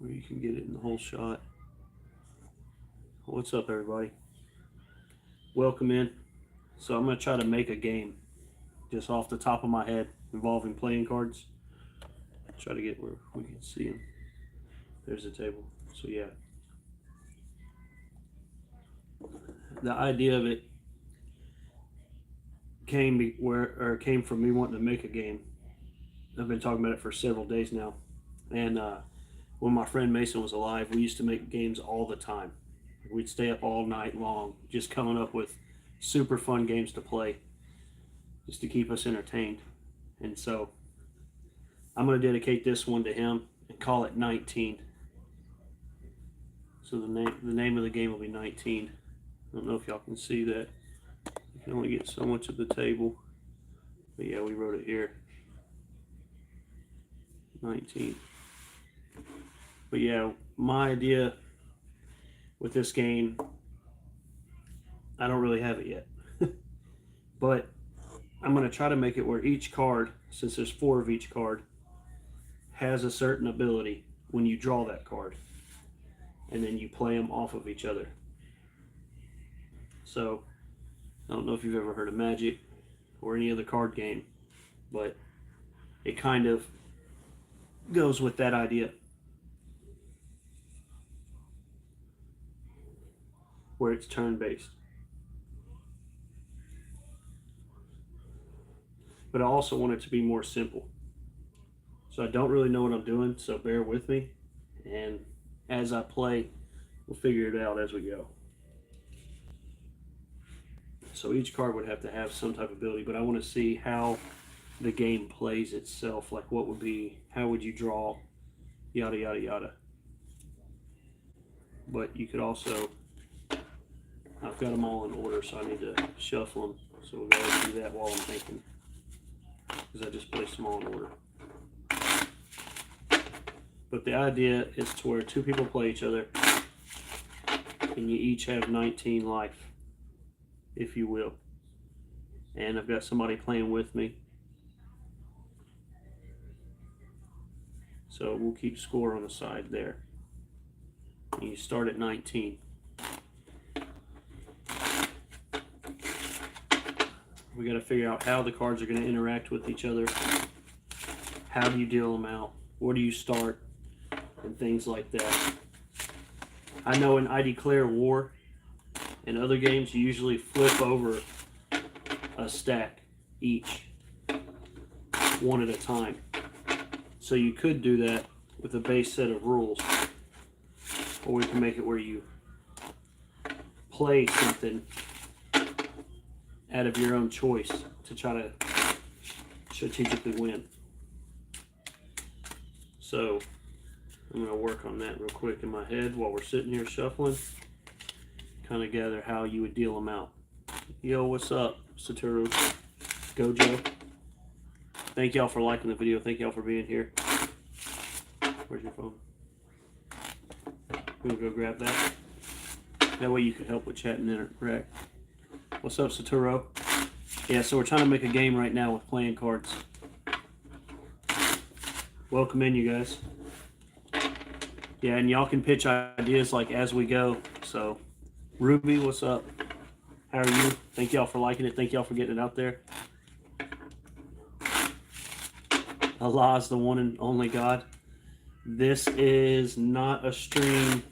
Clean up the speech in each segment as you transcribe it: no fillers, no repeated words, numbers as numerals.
where you can get it in the whole shot. What's up, everybody? Welcome in. So I'm going to try to make a game just off the top of my head involving playing cards. Try to get where we can see them. There's the table. So yeah, the idea of it came from me wanting to make a game. I've been talking about it for several days now, and when my friend Mason was alive, we used to make games all the time. We'd stay up all night long just coming up with super fun games to play just to keep us entertained. And so I'm going to dedicate this one to him and call it 19. So the name of the game will be 19. I don't know if y'all can see that. You can only get so much of the table. But yeah, we wrote it here. 19. But yeah, my idea with this game, I don't really have it yet. But I'm going to try to make it where each card, since there's 4 of each card, has a certain ability when you draw that card. And then you play them off of each other. So, I don't know if you've ever heard of Magic or any other card game, but it kind of goes with that idea. Where it's turn-based. But I also want it to be more simple. So I don't really know what I'm doing, so bear with me. And as I play, we'll figure it out as we go. So each card would have to have some type of ability, but I want to see how the game plays itself. Like how would you draw, yada, yada, yada. But you could also, I've got them all in order, so I need to shuffle them. So we'll go ahead and do that while I'm thinking, because I just placed them all in order. But the idea is to where 2 people play each other, and you each have 19 life, if you will. And I've got somebody playing with me. So we'll keep score on the side there. And you start at 19. We got to figure out how the cards are going to interact with each other. How do you deal them out? Where do you start? And things like that. I know in I Declare War and other games, you usually flip over a stack each, one at a time. So you could do that with a base set of rules. Or we can make it where you play something out of your own choice to try to strategically win. So I'm going to work on that real quick in my head while we're sitting here shuffling. Kind of gather how you would deal them out. Yo, what's up, Satoru? Gojo. Thank y'all for liking the video. Thank y'all for being here. Where's your phone? We'll go grab that. That way you can help with chat and interact. What's up, Satoru? Yeah, so we're trying to make a game right now with playing cards. Welcome in, you guys. Yeah, and y'all can pitch ideas like as we go. So, Ruby, what's up? How are you? Thank y'all for liking it. Thank y'all for getting it out there. Allah is the one and only God. This is not a stream,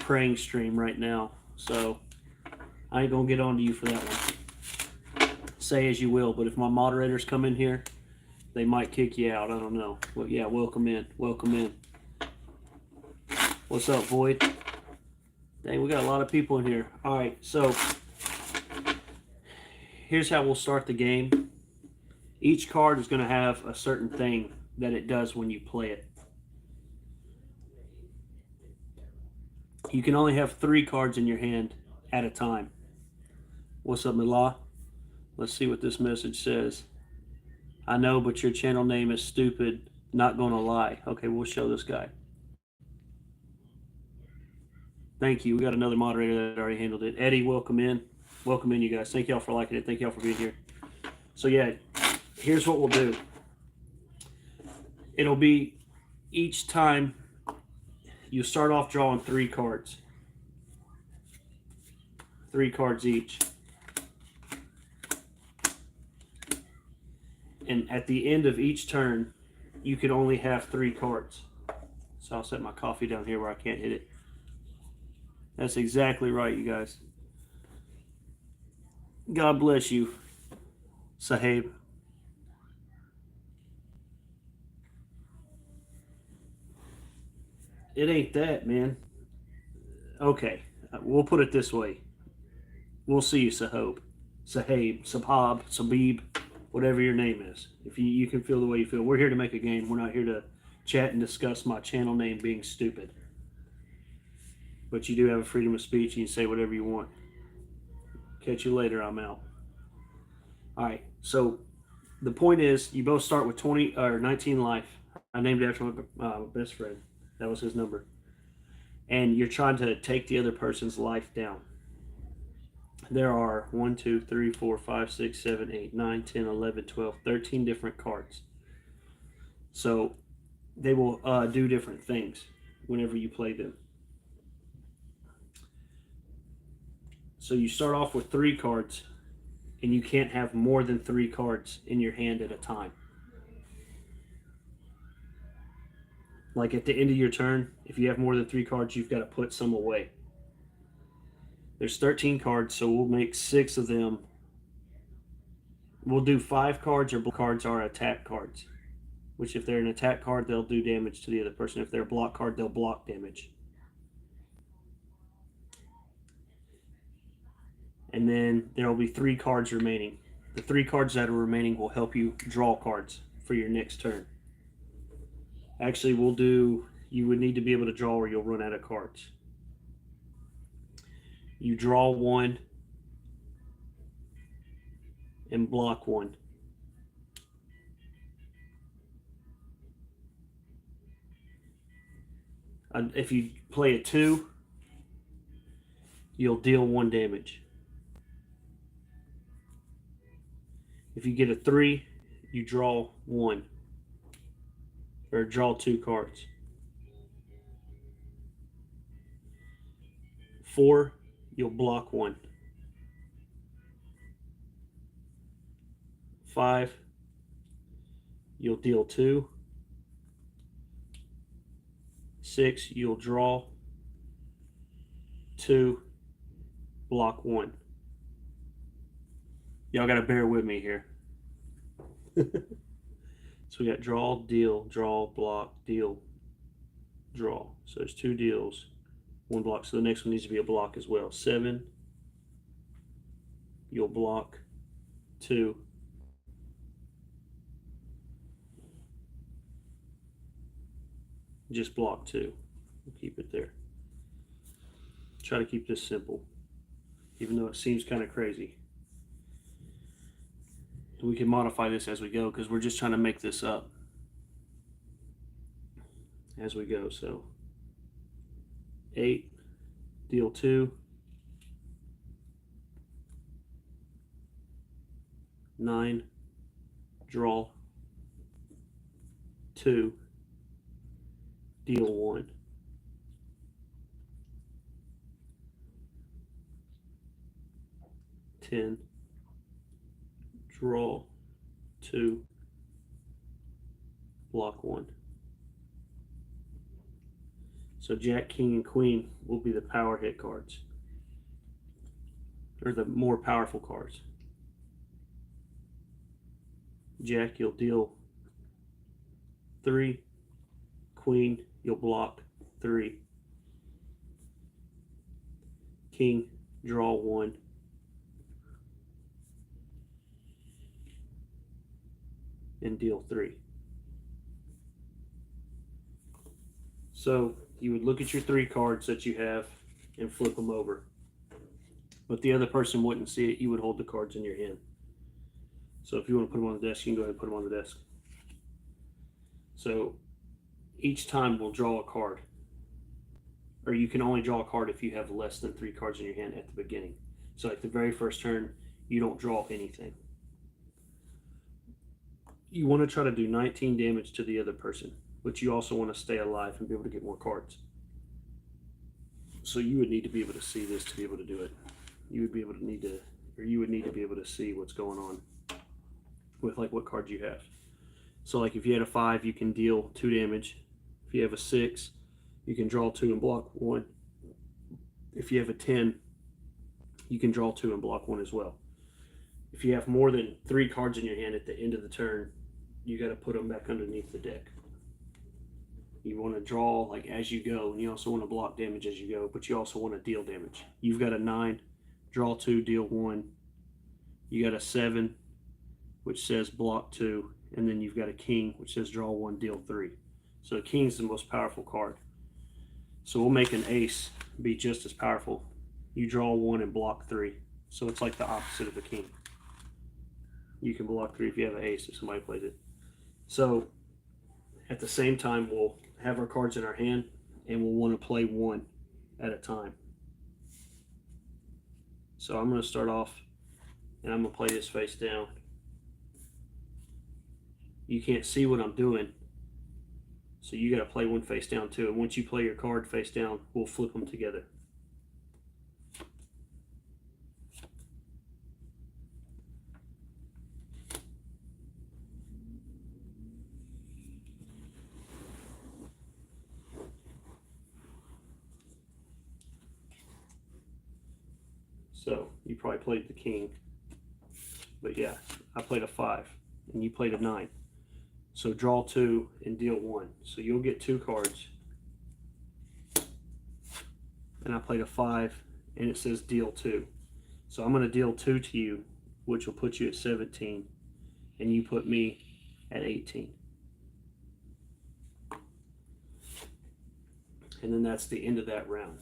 praying stream right now. So, I ain't going to get on to you for that one. Say as you will, but if my moderators come in here, they might kick you out. I don't know. Well, yeah, welcome in. Welcome in. What's up, Void? Dang, we got a lot of people in here. All right, so here's how we'll start the game. Each card is going to have a certain thing that it does when you play it. You can only have 3 cards in your hand at a time. What's up, Mila? Let's see what this message says. I know, but your channel name is stupid. Not going to lie. Okay, we'll show this guy. Thank you. We got another moderator that already handled it. Eddie, welcome in. Welcome in, you guys. Thank y'all for liking it. Thank y'all for being here. So yeah, here's what we'll do. It'll be each time You start off drawing 3 cards. 3 cards each. And at the end of each turn, you can only have 3 cards. So I'll set my coffee down here where I can't hit it. That's exactly right, you guys. God bless you, Sahib. It ain't that, man. Okay, we'll put it this way. We'll see you, Sahib, Sabib, whatever your name is. If you can feel the way you feel. We're here to make a game. We're not here to chat and discuss my channel name being stupid. But you do have a freedom of speech. You can say whatever you want. Catch you later. I'm out. All right. So the point is, you both start with 20 or 19 life. I named it after my best friend. That was his number. And you're trying to take the other person's life down. There are 1, 2, 3, 4, 5, 6, 7, 8, 9, 10, 11, 12, 13 different cards. So they will do different things whenever you play them. So you start off with 3 cards, and you can't have more than 3 cards in your hand at a time. Like at the end of your turn, if you have more than 3 cards, you've got to put some away. There's 13 cards, so we'll make 6 of them. We'll do 5 cards, or cards are attack cards. Which if they're an attack card, they'll do damage to the other person. If they're a block card, they'll block damage. And then there will be 3 cards remaining. The 3 cards that are remaining will help you draw cards for your next turn. Actually, you would need to be able to draw or you'll run out of cards. You draw 1 and block 1. If you play a 2, you'll deal 1 damage. If you get a 3, you draw 1. Or draw 2 cards. 4, you'll block 1. 5, you'll deal 2. 6, you'll draw 2, block 1. Y'all gotta bear with me here. So we got draw, deal, block, deal, draw. So there's 2 deals, 1 block. So the next one needs to be a block as well. 7, you'll block 2. Just block 2. We'll keep it there. Try to keep this simple, even though it seems kind of crazy. We can modify this as we go because we're just trying to make this up as we go. So 8, deal 2, 9, draw 2, deal 1. 10, draw 2, block 1. So Jack, King, and Queen will be the power hit cards, or the more powerful cards. Jack, you'll deal 3. Queen, you'll block 3. King, draw 1. And deal 3. So you would look at your 3 cards that you have and flip them over. But the other person wouldn't see it. You would hold the cards in your hand. So if you want to put them on the desk, you can go ahead and put them on the desk. So each time we'll draw a card. Or you can only draw a card if you have less than 3 cards in your hand at the beginning. So like the very first turn, you don't draw anything. You want to try to do 19 damage to the other person, but you also want to stay alive and be able to get more cards. So you would need to be able to see this to be able to do it. You would need to be able to see what's going on with like what cards you have. So like if you had a 5, you can deal 2 damage. If you have a 6, you can draw 2 and block 1. If you have a 10, you can draw 2 and block 1 as well. If you have more than 3 cards in your hand at the end of the turn, you got to put them back underneath the deck. You want to draw like as you go, and you also want to block damage as you go, but you also want to deal damage. You've got a 9, draw 2, deal 1. You got a 7, which says block 2, and then you've got a king, which says draw 1, deal 3. So the king's the most powerful card. So we'll make an ace be just as powerful. You draw 1 and block 3. So it's like the opposite of a king. You can block 3 if you have an ace if somebody plays it. So at the same time, we'll have our cards in our hand and we'll want to play 1 at a time. So I'm going to start off and I'm going to play this face down. You can't see what I'm doing, so you got to play 1 face down too. And once you play your card face down, we'll flip them together. So you probably played the king, but yeah, I played a 5 and you played a 9. So draw 2 and deal 1. So you'll get 2 cards. And I played a 5 and it says deal 2. So I'm going to deal 2 to you, which will put you at 17, and you put me at 18. And then that's the end of that round.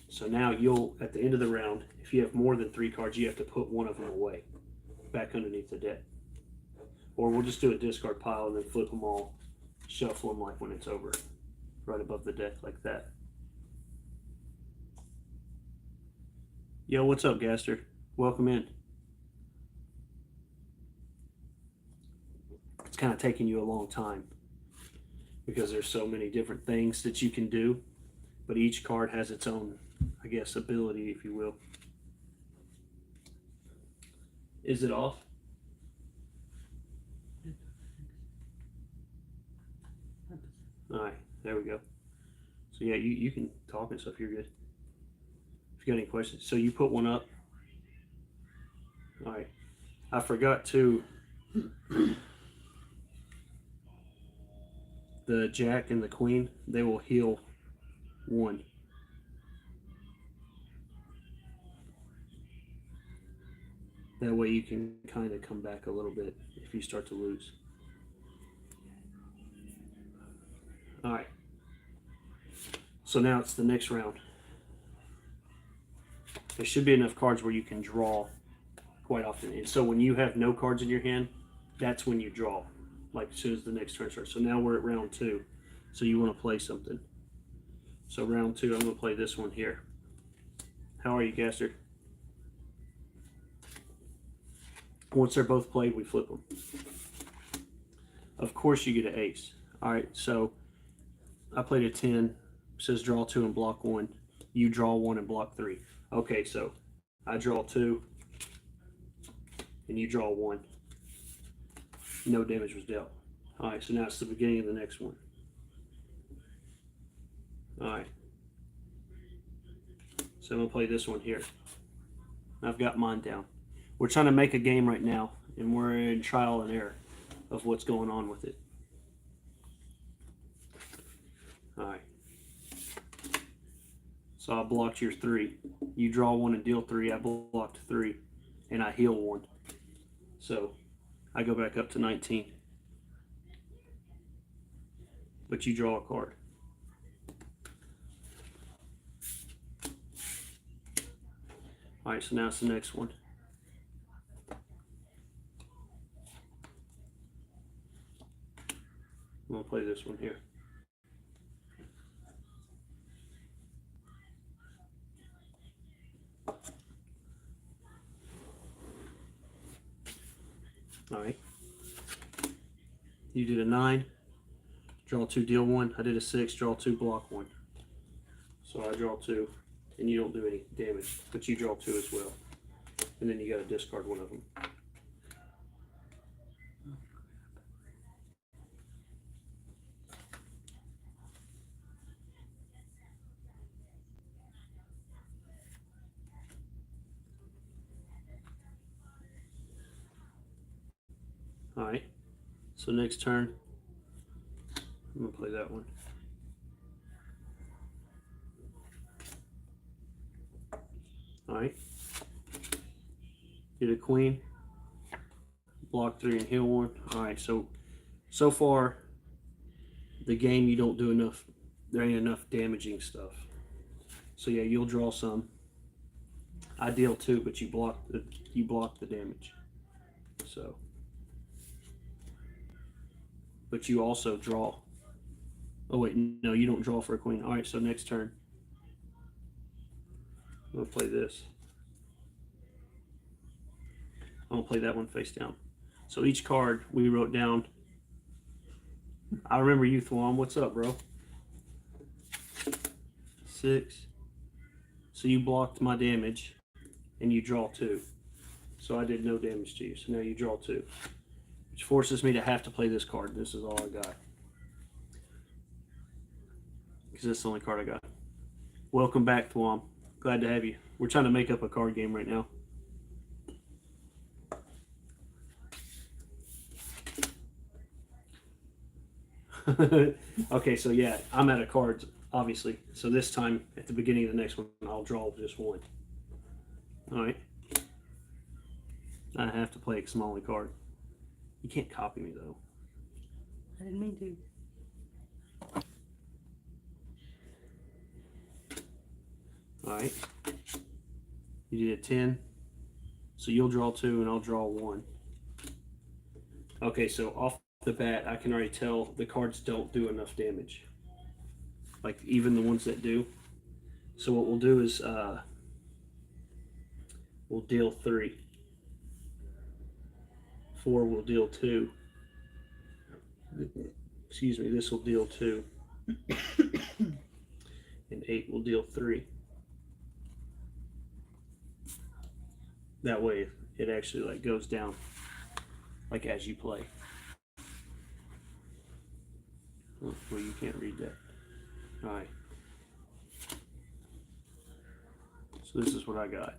So now you'll, at the end of the round, if you have more than 3 cards, you have to put 1 of them away, back underneath the deck. Or we'll just do a discard pile and then flip them all, shuffle them like when it's over, right above the deck like that. Yo, what's up, Gaster? Welcome in. It's kind of taking you a long time because there's so many different things that you can do, but each card has its own, I guess, ability, if you will. Is it off? All right, there we go. So yeah, you can talk and stuff, you're good. If you got any questions. So you put 1 up. All right. I forgot to, the jack and the queen, they will heal 1. That way you can kind of come back a little bit if you start to lose. All right. So now it's the next round. There should be enough cards where you can draw quite often. And so when you have no cards in your hand, that's when you draw, like as soon as the next turn starts. So now we're at round 2. So you want to play something. So round 2, I'm going to play this one here. How are you, Gaster? Once they're both played, we flip them. Of course you get an ace. All right, so I played a 10. It says draw 2 and block 1. You draw 1 and block 3. Okay, so I draw 2 and you draw 1. No damage was dealt. All right, so now it's the beginning of the next one. All right. So I'm going to play this one here. I've got mine down. We're trying to make a game right now, and we're in trial and error of what's going on with it. All right. So I blocked your 3. You draw 1 and deal 3. I blocked 3, and I heal 1. So I go back up to 19. But you draw a card. All right, so now it's the next one. I'm going to play this one here. All right. You did a 9, draw 2, deal 1. I did a 6, draw 2, block 1. So I draw 2, and you don't do any damage, but you draw 2 as well. And then you got to discard one of them. Alright, so next turn, I'm going to play that one. Alright, get a queen, block 3 and heal 1. Alright, so far, the game you don't do enough, there ain't enough damaging stuff. So yeah, you'll draw some. I deal 2, but you block the damage. So, but you also draw. Oh wait, no, you don't draw for a queen. All right, so next turn, I'm gonna play this. I'm gonna play that one face down. So each card we wrote down. I remember you, Thwam. What's up, bro? 6. So you blocked my damage, and you draw 2. So I did no damage to you. So now you draw 2, which forces me to have to play this card. This is all I got, because that's the only card I got. Welcome back, Thwam. Glad to have you. We're trying to make up a card game right now. Okay, so yeah, I'm out of cards, obviously. So this time, at the beginning of the next one, I'll draw just 1. All right. I have to play a Somali card. You can't copy me, though. I didn't mean to. All right. You did a 10. So you'll draw 2 and I'll draw 1. Okay, so off the bat, I can already tell the cards don't do enough damage. Like, even the ones that do. So what we'll do is we'll deal 3. 4 will deal 2. Excuse me, this will deal 2. And 8 will deal 3. That way it actually like goes down like as you play. Oh, well, you can't read that. All right. So this is what I got.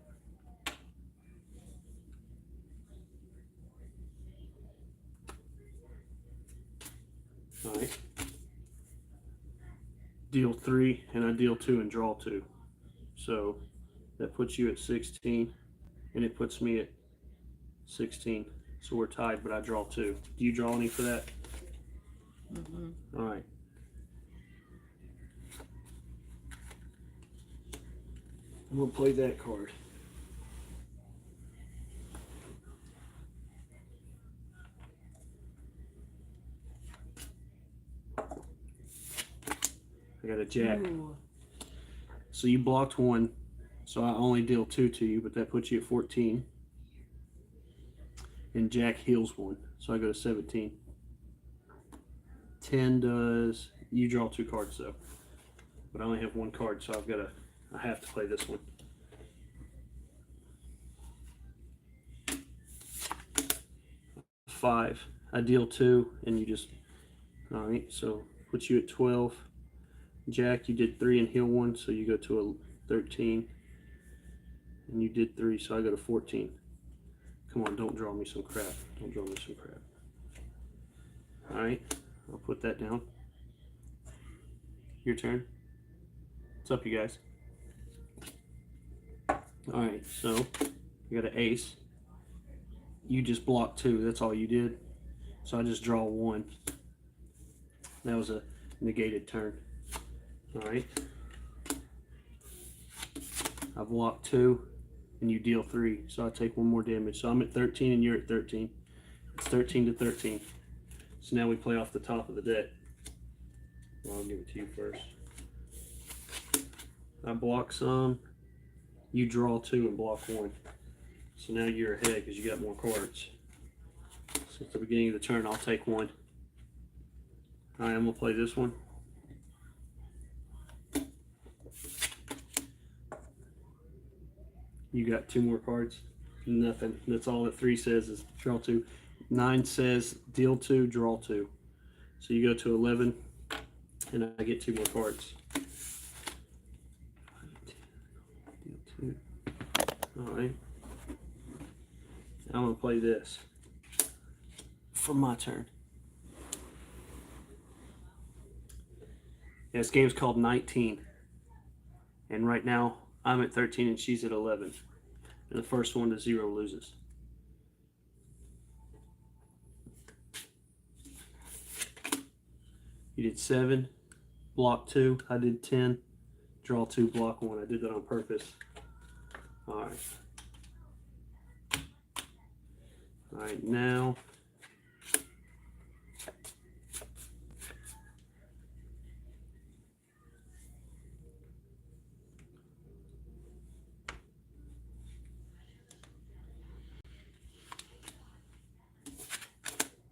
All right. Deal 3 and I deal 2 and draw 2. So that puts you at 16 and it puts me at 16. So we're tied, but I draw 2. Do you draw any for that? All right. I'm going to play that card. I got a jack. Ooh. So you blocked 1, so I only deal 2 to you, but that puts you at 14. And jack heals 1, so I go to 17. 10 does, you draw 2 cards though, but I only have 1 card, so I have to play this one. Five, I deal 2, and you just, all right, so puts you at 12. Jack, you did 3 and heal 1, so you go to a 13. And you did 3, so I go to 14. Come on, don't draw me some crap. Don't draw me some crap. All right, I'll put that down. Your turn. What's up, you guys? All right, so you got an ace. You just blocked 2. That's all you did. So I just draw 1. That was a negated turn. All right. I blocked 2, and you deal 3. So I take 1 more damage. So I'm at 13, and you're at 13. It's 13 to 13. So now we play off the top of the deck. Well, I'll give it to you first. I block some. You draw 2 and block 1. So now you're ahead because you got more cards. So at the beginning of the turn, I'll take 1. All right, I'm going to play this one. You got 2 more cards? Nothing. That's all that 3 says is draw 2. 9 says deal 2, draw 2. So you go to 11, and I get 2 more cards. Deal 2. Alright. Now I'm going to play this for my turn. Yeah, this game's called 19. And right now, I'm at 13 and she's at 11. And the first one to 0 loses. You did 7, block 2. I did 10, draw 2, block 1. I did that on purpose. Alright. Alright, now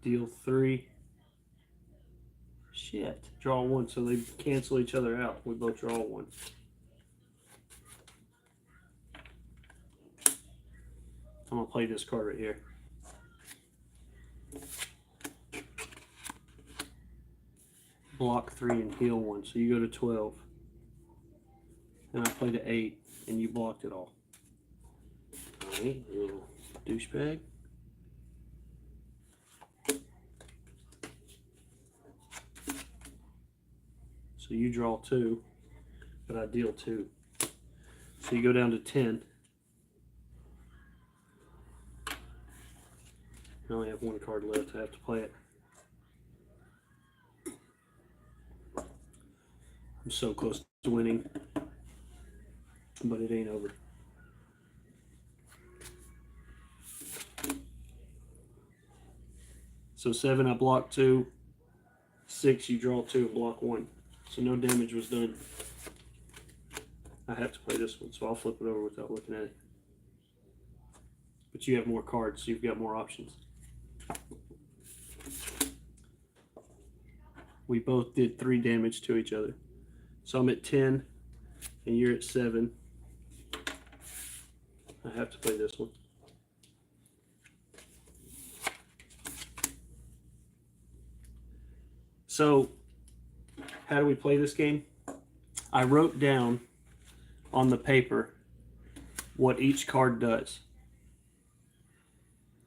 deal 3. Shit. Draw 1, so they cancel each other out. We both draw 1. I'm going to play this card right here. Block 3 and heal 1. So you go to 12. And I played to 8, and you blocked it all. Alright, little douchebag. So you draw 2, but I deal 2. So you go down to 10. I only have 1 card left. I have to play it. I'm so close to winning, but it ain't over. So 7, I block 2. 6, you draw 2 and block 1. So no damage was done. I have to play this one, so I'll flip it over without looking at it. But you have more cards, so you've got more options. We both did 3 damage to each other. So I'm at 10, and you're at 7. I have to play this one. So, how do we play this game? I wrote down on the paper what each card does.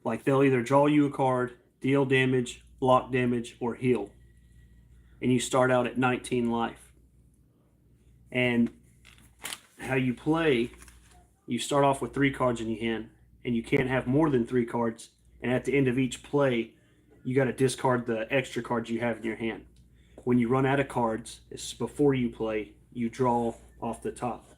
Like, they'll either draw you a card, deal damage, block damage, or heal. And you start out at 19 life. And how you play, you start off with 3 cards in your hand, and you can't have more than 3 cards. And at the end of each play, you got to discard the extra cards you have in your hand. When you run out of cards, it's before you play, you draw off the top.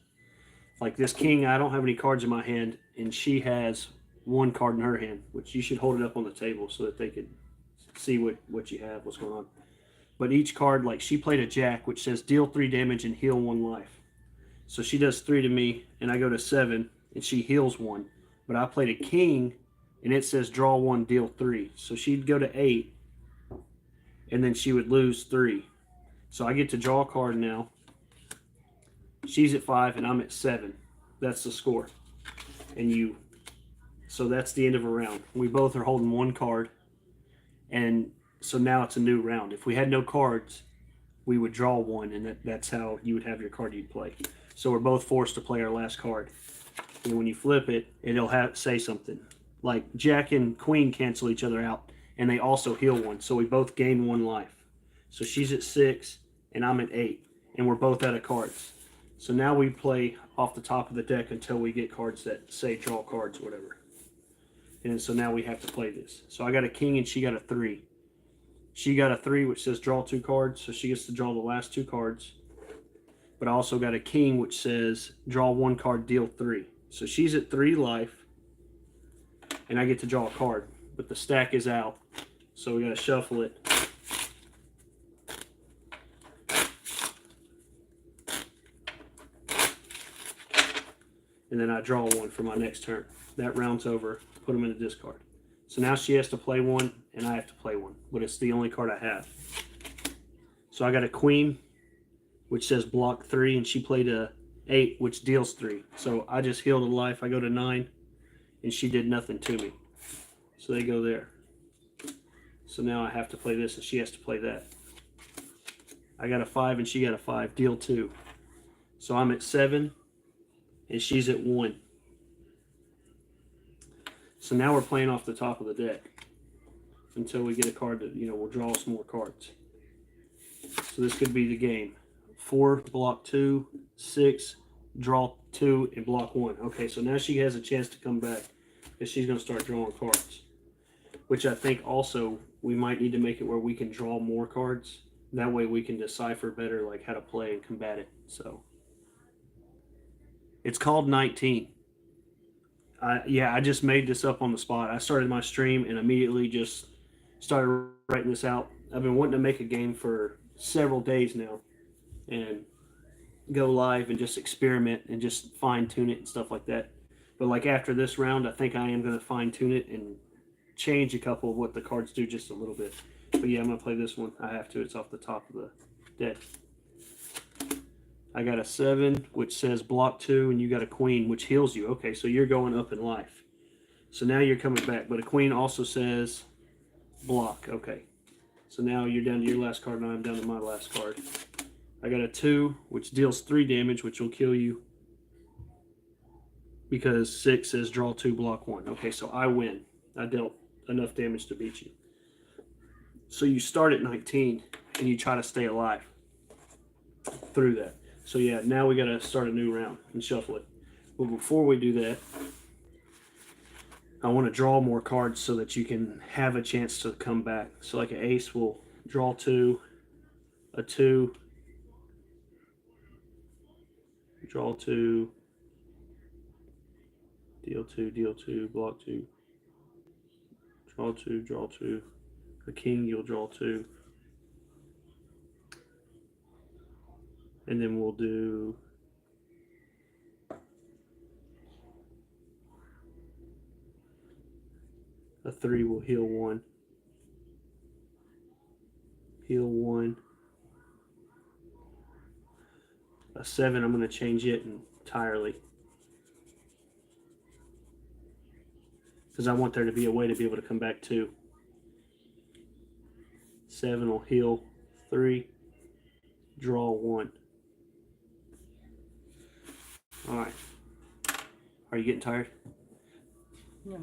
Like this king, I don't have any cards in my hand, and she has 1 card in her hand, which you should hold it up on the table so that they could see what you have, what's going on. But each card, like she played a jack, which says deal 3 damage and heal 1 life. So she does 3 to me, and I go to 7, and she heals 1. But I played a king, and it says draw 1, deal 3. So she'd go to 8, and then she would lose 3. So I get to draw a card now. She's at 5, and I'm at 7. That's the score. And so that's the end of a round. We both are holding 1 card, and so now it's a new round. If we had no cards, we would draw 1, and that's how you would have your card you'd play. So we're both forced to play our last card. And when you flip it, it'll say something. Like Jack and Queen cancel each other out, and they also heal 1. So we both gain 1 life. So she's at 6, and I'm at 8, and we're both out of cards. So now we play off the top of the deck until we get cards that say draw cards or whatever. And so now we have to play this. So I got a king, and she got a 3. She got a 3, which says draw 2 cards, so she gets to draw the last 2 cards. But I also got a king, which says draw 1 card, deal 3. So she's at 3 life, and I get to draw a card. But the stack is out, so we got to shuffle it. And then I draw 1 for my next turn. That round's over. Put them in the discard. So now she has to play 1, and I have to play 1. But it's the only card I have. So I got a queen, which says block 3, and she played a 8, which deals 3. So I just healed a life. I go to 9, and she did nothing to me. So they go there. So now I have to play this, and she has to play that. I got a 5, and she got a 5. Deal 2. So I'm at 7, and she's at 1. So now we're playing off the top of the deck until we get a card that, will draw us more cards. So this could be the game. 4, block 2, 6, draw 2, and block 1. Okay, so now she has a chance to come back because she's going to start drawing cards. Which I think also we might need to make it where we can draw more cards. That way we can decipher better like how to play and combat it. So it's called 19. I just made this up on the spot. I started my stream and immediately just started writing this out. I've been wanting to make a game for several days now and go live and just experiment and just fine tune it and stuff like that. But like after this round, I think I am going to fine tune it and change a couple of what the cards do just a little bit. But yeah, I'm going to play this one. I have to. It's off the top of the deck. I got a 7, which says block 2, and you got a queen, which heals you. Okay, so you're going up in life. So now you're coming back. But a queen also says block. Okay. So now you're down to your last card, and I'm down to my last card. I got a 2, which deals 3 damage, which will kill you. Because 6 says draw 2, block 1. Okay, so I win. I dealt enough damage to beat you. So you start at 19, and you try to stay alive through that. So yeah, now we got to start a new round and shuffle it. But before we do that, I want to draw more cards so that you can have a chance to come back. So like an ace will draw 2, a 2, draw 2, deal 2, deal 2, block 2, draw 2, draw 2. A king, you'll draw 2. And then we'll do a 3 will heal 1. Heal 1. A 7, I'm going to change it entirely. Because I want there to be a way to be able to come back 2. 7 will heal 3. Draw 1. Alright. Are you getting tired? No.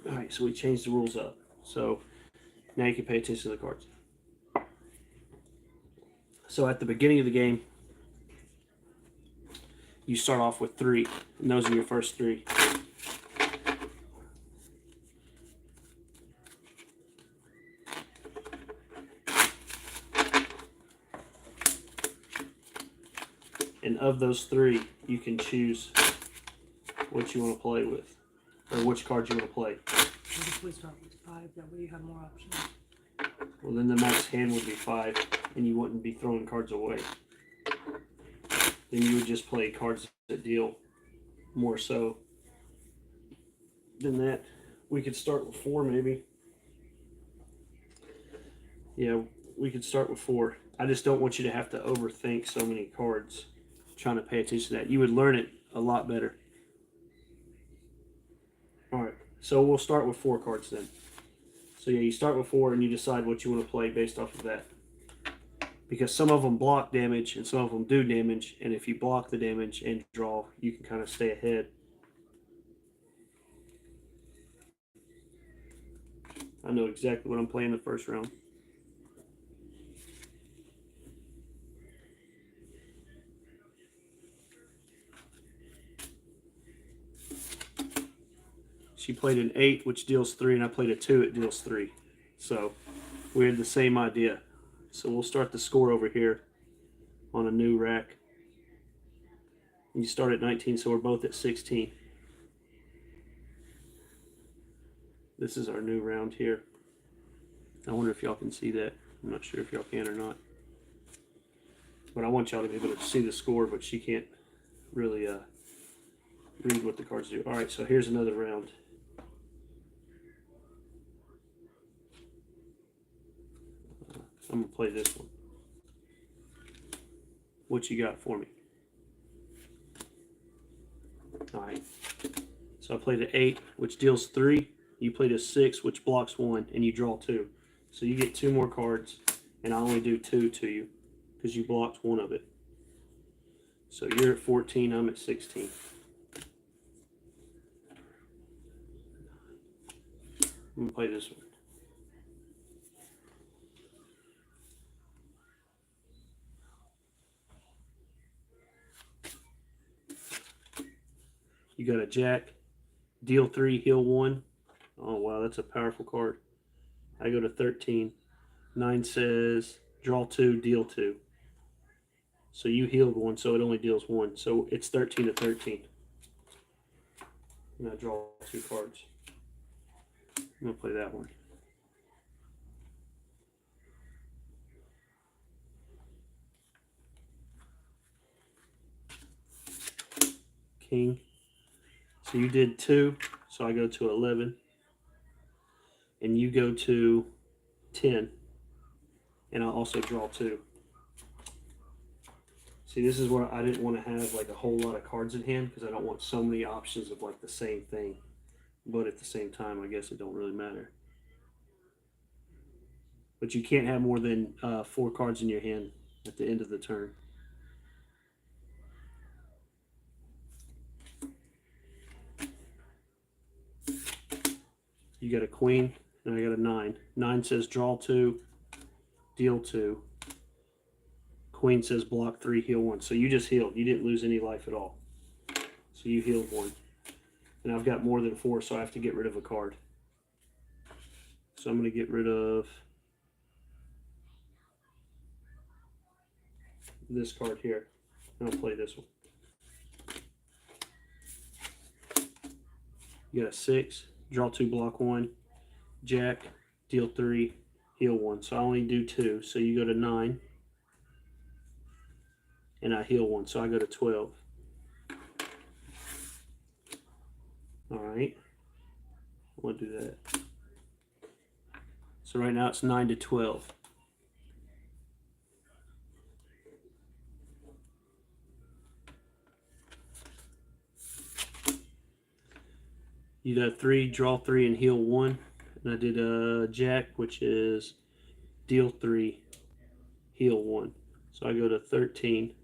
Alright, so we changed the rules up. So now you can pay attention to the cards. So at the beginning of the game, you start off with 3, and those are your first 3. And of those 3, you can choose what you want to play with, or which cards you want to play. What if we start with 5? That way you have more options. Well, then the max hand would be 5, and you wouldn't be throwing cards away. Then you would just play cards that deal more so than that. We could start with 4, maybe. Yeah, we could start with 4. I just don't want you to have to overthink so many cards trying to pay attention to that. You would learn it a lot better. Alright, so we'll start with 4 cards then. So yeah, you start with 4 and you decide what you want to play based off of that. Because some of them block damage and some of them do damage, and if you block the damage and draw, you can kind of stay ahead. I know exactly what I'm playing the first round. She played an 8, which deals 3, and I played a 2, it deals 3. So we had the same idea. So we'll start the score over here on a new rack. You start at 19, so we're both at 16. This is our new round here. I wonder if y'all can see that. I'm not sure if y'all can or not. But I want y'all to be able to see the score, but she can't really read what the cards do. Alright, so here's another round. I'm going to play this one. What you got for me? Alright. So I played an 8, which deals 3. You played a 6, which blocks 1, and you draw 2. So you get 2 more cards, and I only do 2 to you because you blocked 1 of it. So you're at 14, I'm at 16. I'm going to play this one. You got a jack, deal 3, heal 1. Oh, wow, that's a powerful card. I go to 13. 9 says draw 2, deal 2. So you healed 1, so it only deals 1. So it's 13 to 13. And I draw 2 cards. I'm going to play that one. King. So you did 2, so I go to 11. And you go to 10. And I'll also draw 2. See, this is where I didn't want to have like a whole lot of cards in hand because I don't want so many options of like the same thing. But at the same time, I guess it don't really matter. But you can't have more than 4 cards in your hand at the end of the turn. You got a queen, and I got a 9. 9 says draw 2, deal 2. Queen says block 3, heal 1. So you just healed. You didn't lose any life at all. So you healed 1. And I've got more than 4, so I have to get rid of a card. So I'm going to get rid of this card here. And I'll play this one. You got a 6, draw 2, block 1, jack, deal 3, heal 1. So I only do 2. So you go to 9, and I heal 1. So I go to 12. All right, I want to do that. So right now it's 9 to 12. You did 3, draw 3, and heal 1. And I did a jack, which is deal 3, heal 1. So I go to 13.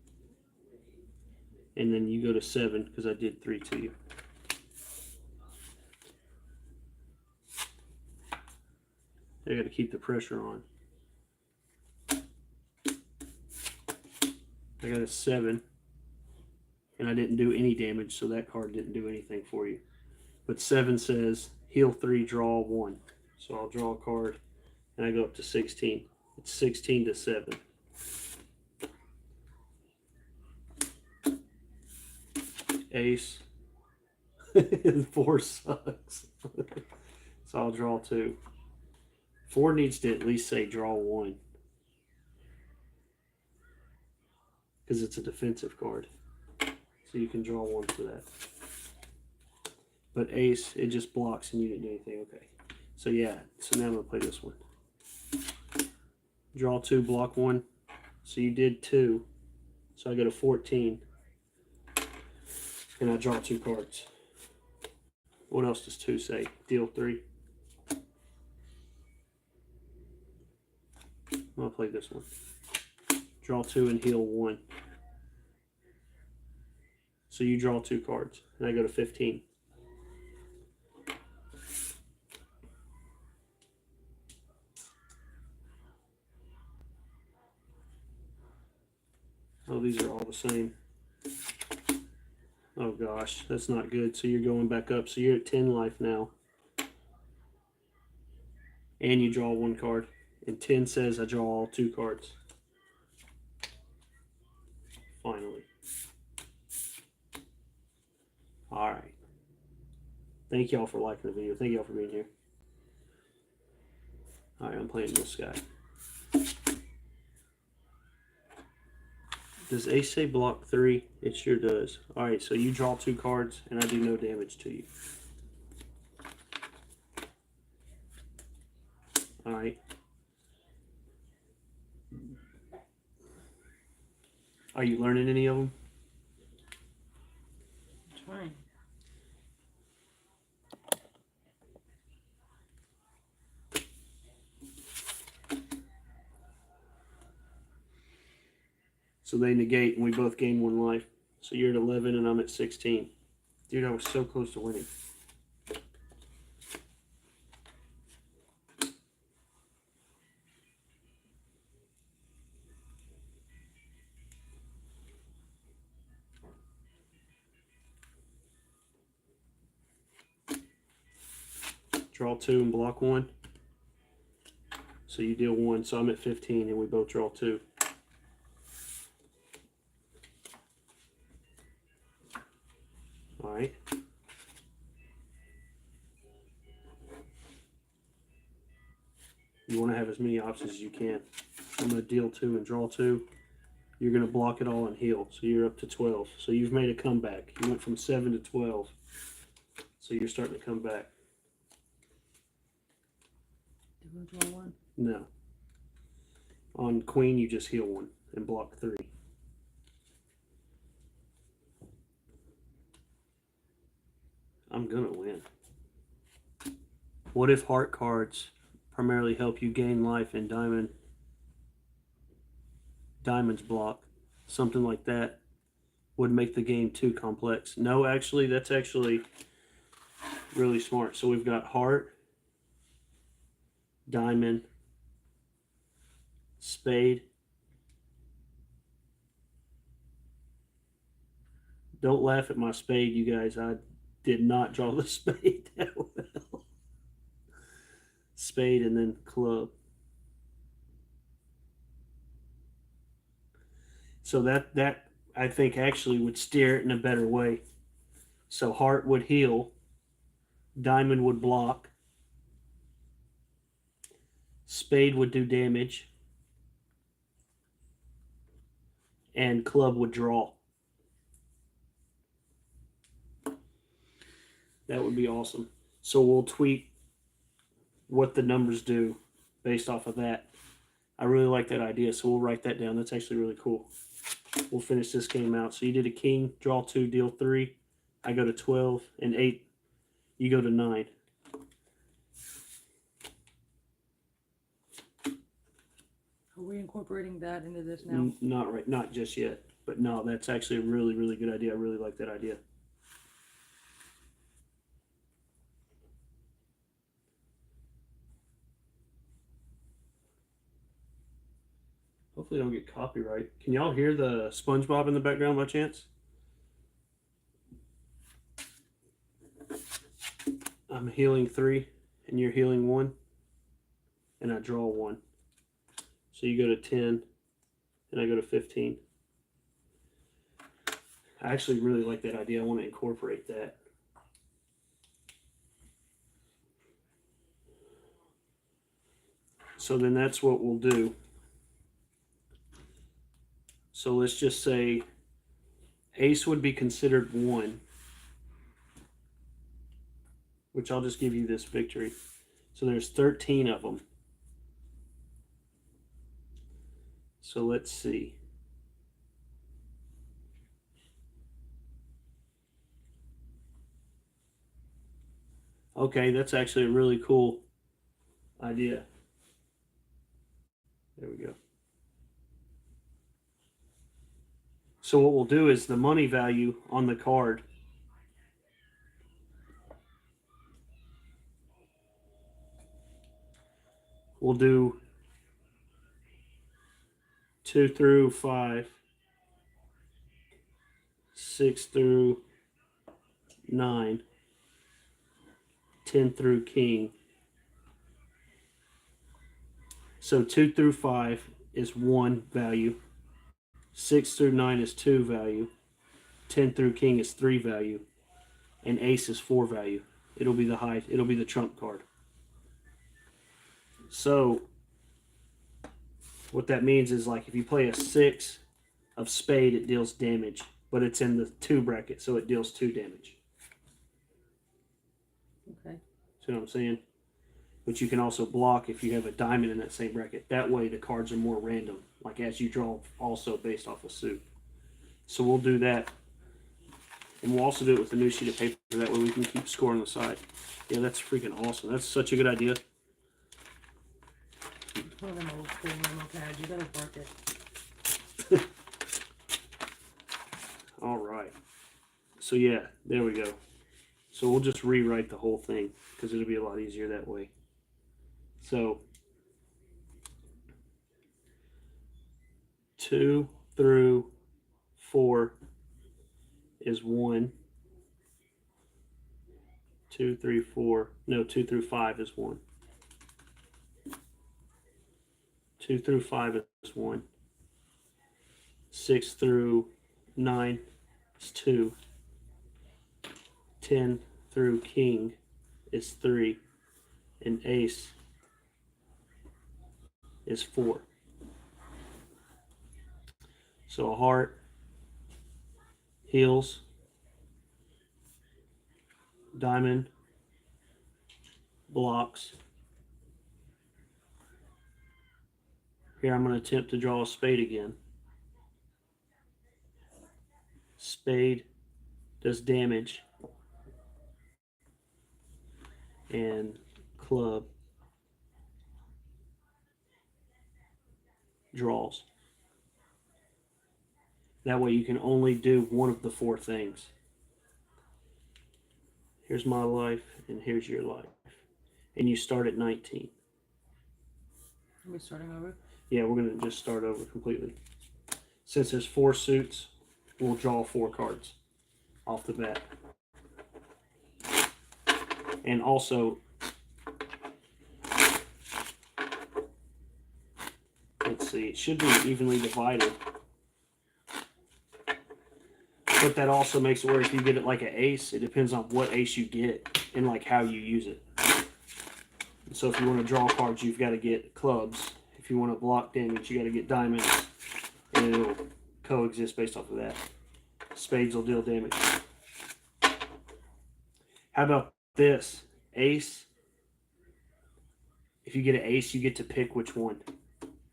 And then you go to 7 because I did 3 to you. I got to keep the pressure on. I got a 7. And I didn't do any damage, so that card didn't do anything for you. But 7 says heal 3, draw 1. So I'll draw a card, and I go up to 16. It's 16 to 7. Ace. 4 sucks. So I'll draw 2. 4 needs to at least say draw 1. Because it's a defensive card. So you can draw 1 for that. But ace, it just blocks and you didn't do anything. Okay. So yeah, so now I'm going to play this one. Draw 2, block 1. So you did 2. So I go to 14. And I draw 2 cards. What else does 2 say? Deal 3. I'm going to play this one. Draw 2 and heal 1. So you draw 2 cards. And I go to 15. Oh, these are all the same. Oh gosh, that's not good. So you're going back up. So you're at 10 life now. And you draw 1 card. And 10 says I draw all 2 cards. Finally. Alright. Thank y'all for liking the video. Thank y'all for being here. Alright, I'm playing this guy. Does ace say block 3? It sure does. Alright, so you draw 2 cards and I do no damage to you. Alright. Are you learning any of them? I'm trying. So they negate, and we both gain 1 life. So you're at 11, and I'm at 16. Dude, I was so close to winning. Draw 2 and block 1. So you deal 1, so I'm at 15, and we both draw 2. Alright. You want to have as many options as you can. I'm going to deal 2 and draw 2. You're going to block it all and heal. So you're up to 12. So you've made a comeback. You went from 7 to 12. So you're starting to come back. Do you want to draw 1? No. On queen, you just heal 1 and block 3. I'm going to win. What if heart cards primarily help you gain life and diamonds block? Something like that would make the game too complex. No, actually, that's actually really smart. So we've got heart, diamond, spade. Don't laugh at my spade, you guys. I did not draw the spade that well. Spade and then club. So that I think actually would steer it in a better way. So heart would heal, diamond would block, spade would do damage, and club would draw. That would be awesome. So we'll tweak what the numbers do based off of that. I really like that idea, so we'll write that down. That's actually really cool. We'll finish this game out. So you did a king, draw 2, deal 3. I go to 12 and 8. You go to 9. Are we incorporating that into this now? Not right, not just yet. But no, that's actually a really, really good idea. I really like that idea. Hopefully I don't get copyright. Can y'all hear the SpongeBob in the background by chance? I'm healing 3 and you're healing 1. And I draw 1. So you go to 10 and I go to 15. I actually really like that idea. I want to incorporate that. So then that's what we'll do. So let's just say ace would be considered 1, which I'll just give you this victory. So there's 13 of them. So let's see. Okay, that's actually a really cool idea. There we go. So what we'll do is the money value on the card we'll do 2 through 5, 6 through 9, 10 through king. So 2 through 5 is 1 value. 6 through 9 is 2 value. 10 through king is 3 value. And ace is 4 value. It'll be the trump card. So what that means is, like, if you play a 6 of spade, it deals damage, but it's in the 2 bracket, so it deals 2 damage. Okay. See what I'm saying? But you can also block if you have a diamond in that same bracket. That way the cards are more random, like as you draw, also based off a suit. So we'll do that. And we'll also do it with a new sheet of paper. That way we can keep score on the side. Yeah, that's freaking awesome. That's such a good idea. One of them old school memo pads. You gotta work it. All right. So yeah, there we go. So we'll just rewrite the whole thing because it'll be a lot easier that way. So 2 through 4 is 1. 2, 3, 4. No, 2 through 5 is 1. 2 through 5 is 1. 6 through 9 is 2. 10 through king is 3. And ace is 4. So a heart, heels, diamond, blocks. Here I'm going to attempt to draw a spade again. Spade does damage. And club draws. That way you can only do one of the 4 things. Here's my life, and here's your life. And you start at 19. Are we starting over? Yeah, we're going to just start over completely. Since there's 4 suits, we'll draw 4 cards off the bat. And also, let's see, it should be evenly divided. But that also makes it where if you get it like an ace, it depends on what ace you get and like how you use it. So if you want to draw cards, you've got to get clubs. If you want to block damage, you got to get diamonds. And it'll coexist based off of that. Spades will deal damage. How about this? Ace. If you get an ace, you get to pick which one.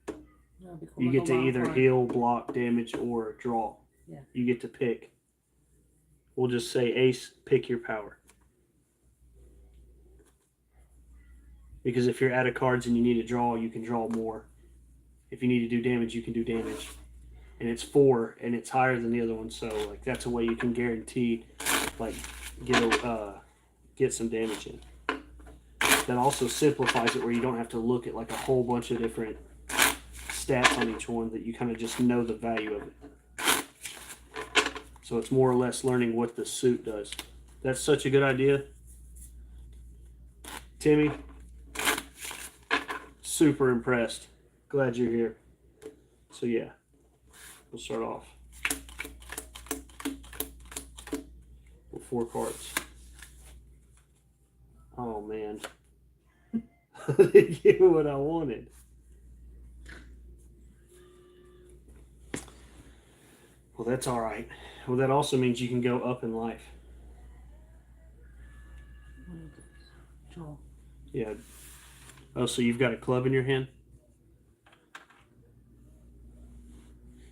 That'd be cool. You Like get a to wild either card. heal, block, damage, or draw. Yeah. You get to pick. We'll just say ace, pick your power. Because if you're out of cards and you need to draw, you can draw more. If you need to do damage, you can do damage. And it's 4, and it's higher than the other one, so like that's a way you can guarantee like get some damage in. That also simplifies it where you don't have to look at like a whole bunch of different stats on each one, that you kind of just know the value of it. So it's more or less learning what the suit does. That's such a good idea. Timmy, super impressed. Glad you're here. So yeah, we'll start off with 4 cards. Oh man. I didn't get what I wanted. Well, that's all right. Well, that also means you can go up in life. Draw. Yeah. Oh, so you've got a club in your hand?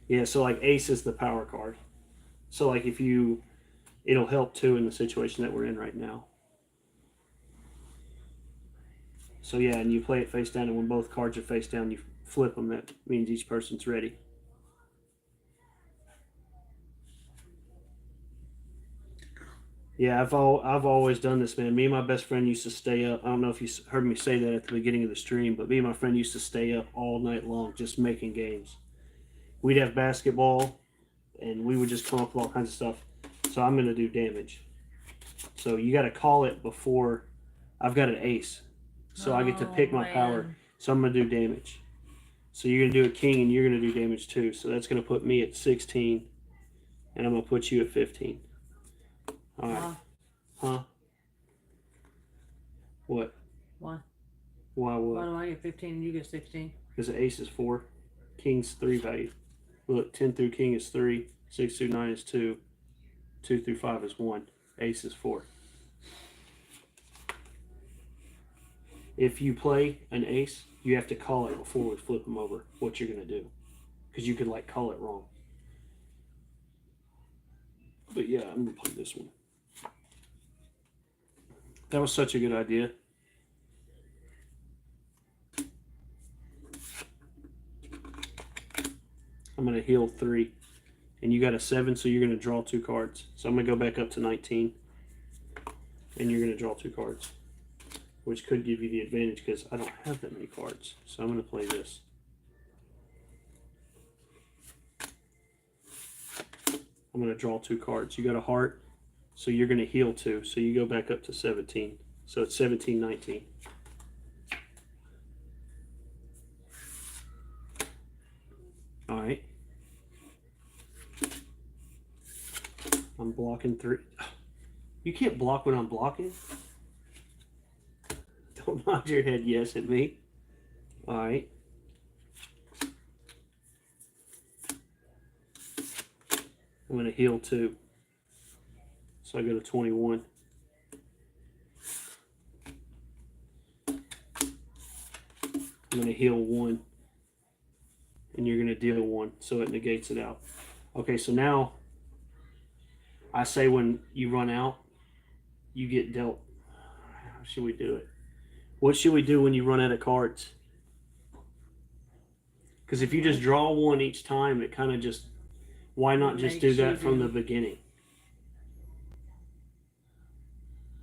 Yeah, so like ace is the power card. So like if you, it'll help too in the situation that we're in right now. So yeah, and you play it face down, and when both cards are face down, you flip them. That means each person's ready. Yeah, I've always done this, man. Me and my best friend used to stay up. I don't know if you heard me say that at the beginning of the stream, but me and my friend used to stay up all night long just making games. We'd have basketball, and we would just come up with all kinds of stuff. So I'm going to do damage. So you got to call it before. I've got an ace, so I get to pick my power. So I'm going to do damage. So you're going to do a king, and you're going to do damage too. So that's going to put me at 16, and I'm going to put you at 15. All right. Huh? What? Why? Why Why what? do I get 15 and you get 16? Because the ace is 4. King's 3 value. Look, 10 through king is 3. 6 through 9 is 2. 2 through 5 is 1. Ace is 4. If you play an ace, you have to call it before we flip them over what you're going to do. Because you could like call it wrong. yeah, I'm gonna play this one. That was such a good idea. I'm gonna heal 3. And you got a 7, so you're gonna draw 2 cards. So I'm gonna go back up to 19. And you're gonna draw 2 cards. Which could give you the advantage because I don't have that many cards. So I'm gonna play this. I'm gonna draw 2 cards. You got a heart, so you're gonna heal 2. So you go back up to 17. So it's 17, 19. All right. I'm blocking 3. You can't block when I'm blocking. Don't nod your head yes at me. All right. I'm going to heal 2. So I go to 21. I'm going to heal 1. And you're going to deal 1. So it negates it out. Okay, so now I say when you run out, you get dealt. How should we do it? What should we do when you run out of cards? Because if you just draw 1 each time, it kind of just... Why not just do that from the beginning?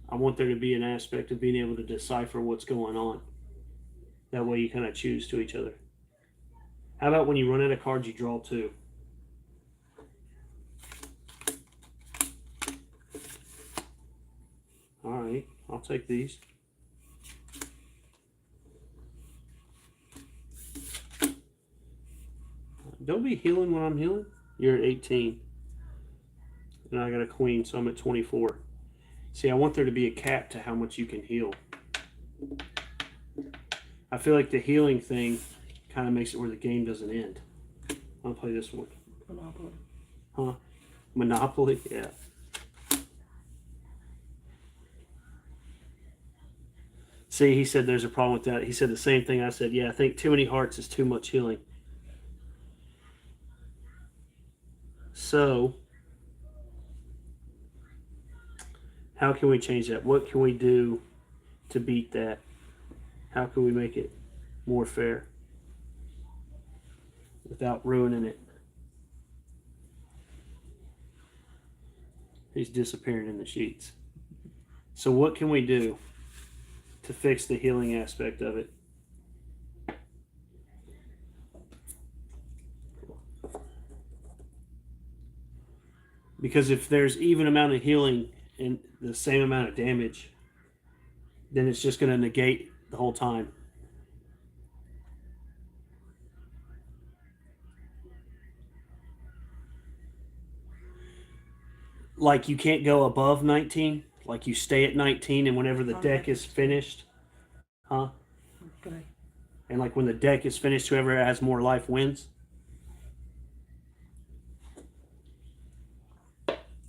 I want there to be an aspect of being able to decipher what's going on. That way you kind of choose to each other. How about when you run out of cards, you draw 2? All right, I'll take these. Don't be healing when I'm healing. You're at 18. And I got a queen, so I'm at 24. See, I want there to be a cap to how much you can heal. I feel like the healing thing kind of makes it where the game doesn't end. I'll play this one. Monopoly. Huh? Monopoly? Yeah. See, he said there's a problem with that. He said the same thing I said. Yeah, I think too many hearts is too much healing. So, how can we change that? What can we do to beat that? How can we make it more fair without ruining it? He's disappearing in the sheets. So what can we do to fix the healing aspect of it? Because if there's even amount of healing and the same amount of damage, then it's just going to negate the whole time. Like you can't go above 19. Like you stay at 19 and whenever the deck is finished. Huh? Okay. And like when the deck is finished, whoever has more life wins.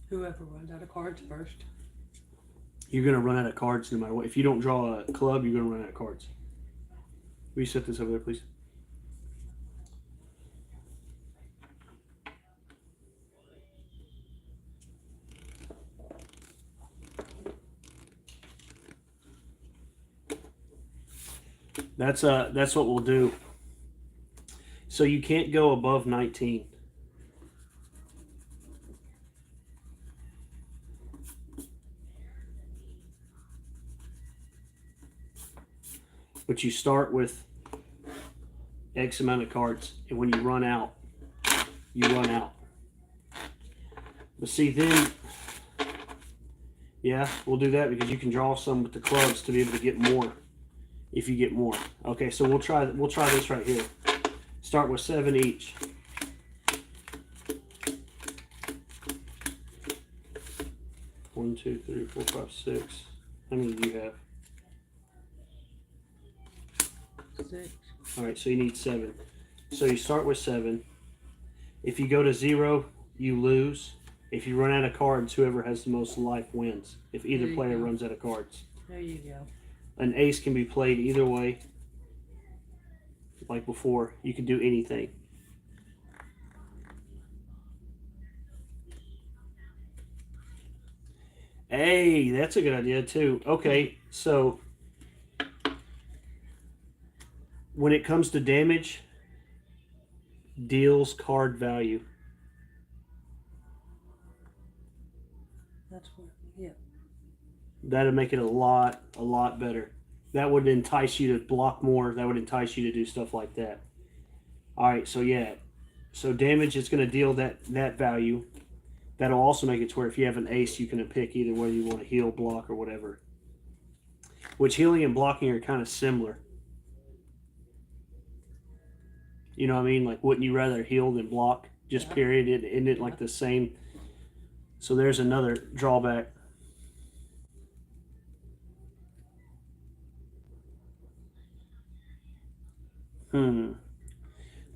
Whoever runs out of cards first. You're going to run out of cards no matter what. If you don't draw a club, you're going to run out of cards. Will you set this over there, please? That's what we'll do. So you can't go above 19. But you start with X amount of cards, and when you run out, you run out. But see, then, yeah, we'll do that because you can draw some with the clubs to be able to get more. If you get more. Okay, so we'll try this right here. Start with 7 each. One, 2, 3, 4, 5, 6. How many do you have? 6. All right, so you need 7. So you start with 7. If you go to 0, you lose. If you run out of cards, whoever has the most life wins. If either player runs out of cards. There you go. An ace can be played either way. Like before, you can do anything. Hey, that's a good idea too. Okay, so when it comes to damage, deals card value. That's what, yeah. That'd make it a lot better. That would entice you to block more. That would entice you to do stuff like that. All right, so yeah, so damage is going to deal that value. That'll also make it to where if you have an ace, you can pick either whether you want to heal, block, or whatever. Which healing and blocking are kind of similar. You know what I mean? Like, wouldn't you rather heal than block? Just Yeah. period. Isn't it Yeah. like the same? So there's another drawback.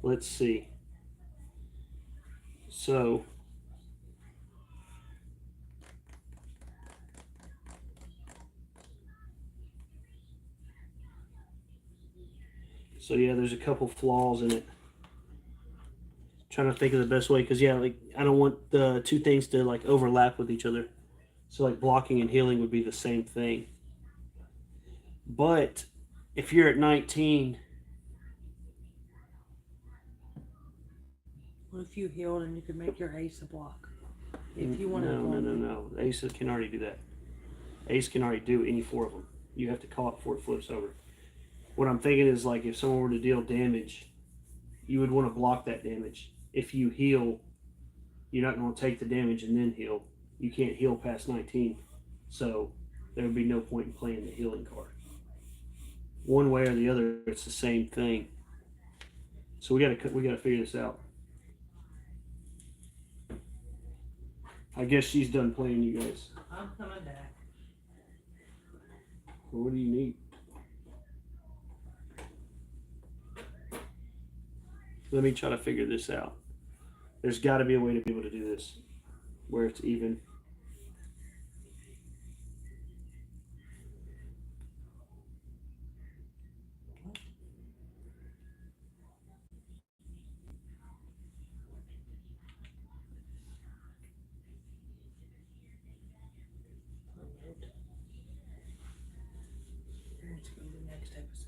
Let's see. So yeah, there's a couple flaws in it. Trying to think of the best way because yeah, like I don't want the two things to like overlap with each other. So like blocking and healing would be the same thing. But if you're at 19, What if you healed and you could make your ace a block? If you want no. Ace can already do that. Ace can already do any four of them. You have to call it before it flips over. What I'm thinking is like if someone were to deal damage, you would want to block that damage. If you heal, you're not going to take the damage and then heal. You can't heal past 19, so there would be no point in playing the healing card. One way or the other, it's the same thing. So we gotta figure this out. I guess she's done playing, you guys. I'm coming back. Well, what do you need? Let me try to figure this out. There's got to be a way to be able to do this where it's even. Let's go to the next episode.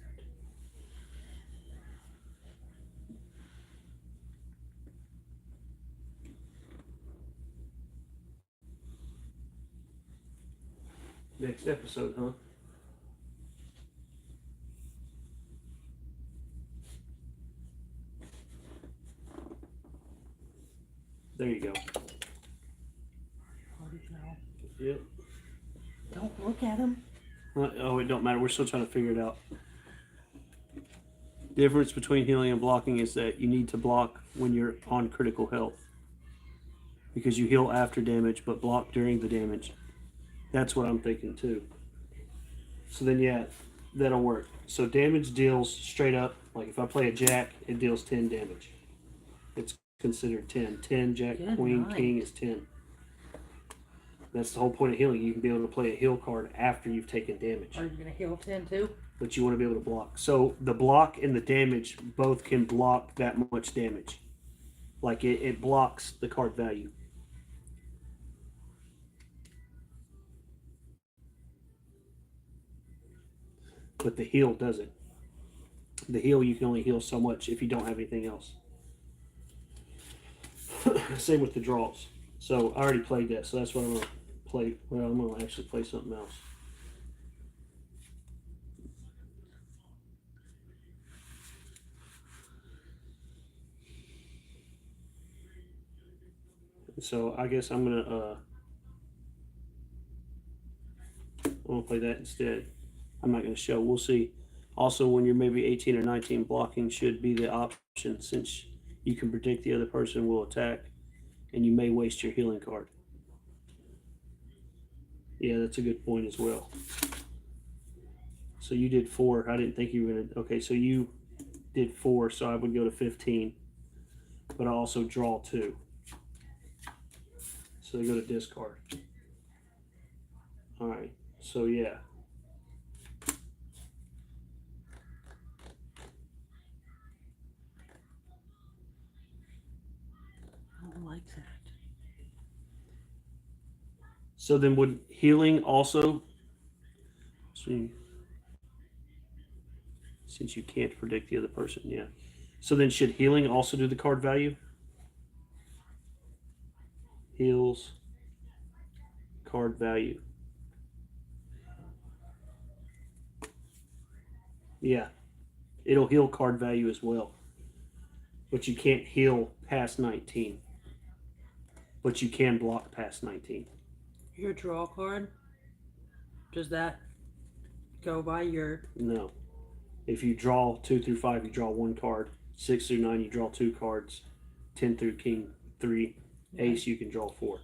Next episode, huh? There you go. How did you know? Yep. Don't look at him. Oh, it don't matter. We're still trying to figure it out. The difference between healing and blocking is that you need to block when you're on critical health. Because you heal after damage, but block during the damage. That's what I'm thinking too. So then, yeah, that'll work. So damage deals straight up. Like if I play a jack, it deals 10 damage. It's considered 10. 10, jack, Good queen, night. king is 10. That's the whole point of healing. You can be able to play a heal card after you've taken damage. Are you gonna heal 10 too? But you want to be able to block. So the block and the damage both can block that much damage. Like it blocks the card value. But the heal doesn't. The heal, you can only heal so much if you don't have anything else. Same with the draws. So I already played that, so that's what I'm going to play. Well, I'm going to actually play something else. So I guess I'm gonna play that instead. I'm not gonna show. We'll see. Also, when you're maybe 18 or 19, blocking should be the option since you can predict the other person will attack, and you may waste your healing card. Yeah, that's a good point as well. So you did 4. I didn't think you were gonna. Okay, so you did 4, so I would go to 15, but I also draw 2. So they go to discard. All right. So yeah. I don't like that. So then would healing also, since you can't predict the other person, yeah. So then should healing also do the card value? Heals, card value. Yeah, it'll heal card value as well. But you can't heal past 19. But you can block past 19. Your draw card, does that go by your... No. If you draw 2 through 5, you draw 1 card. 6 through 9, you draw 2 cards. 10 through king, 3. Ace, you can draw 4.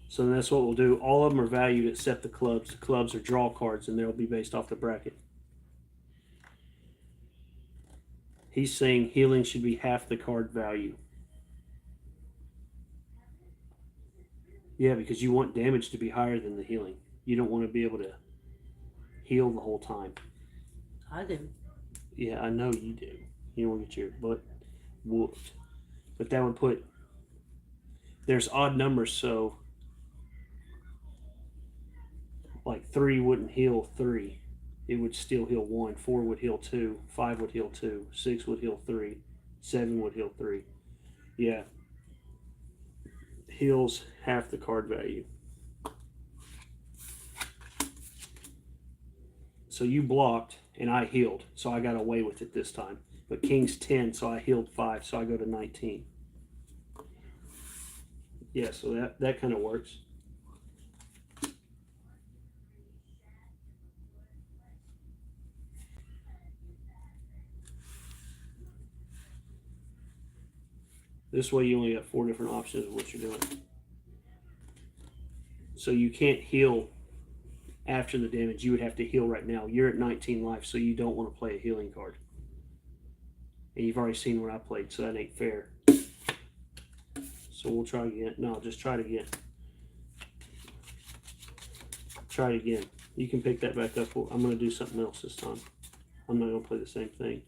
So that's what we'll do. All of them are valued except the clubs. The clubs are draw cards, and they'll be based off the bracket. He's saying healing should be half the card value. Yeah, because you want damage to be higher than the healing. You don't want to be able to heal the whole time. I do. Yeah, I know you do. You don't want to get your butt whooped. But that would put... There's odd numbers, so... Like 3 wouldn't heal 3. It would still heal 1. 4 would heal 2. 5 would heal 2. 6 would heal 3. 7 would heal 3. Yeah. Heals half the card value. So you blocked and I healed, so I got away with it this time. But King's 10, so I healed 5, so I go to 19. Yeah, so that kind of works. This way you only got 4 different options of what you're doing. So you can't heal after the damage. You would have to heal right now. You're at 19 life, so you don't want to play a healing card. And you've already seen what I played, so that ain't fair. So we'll try again. No, just try it again. Try it again. You can pick that back up. I'm going to do something else this time. I'm not going to play the same thing.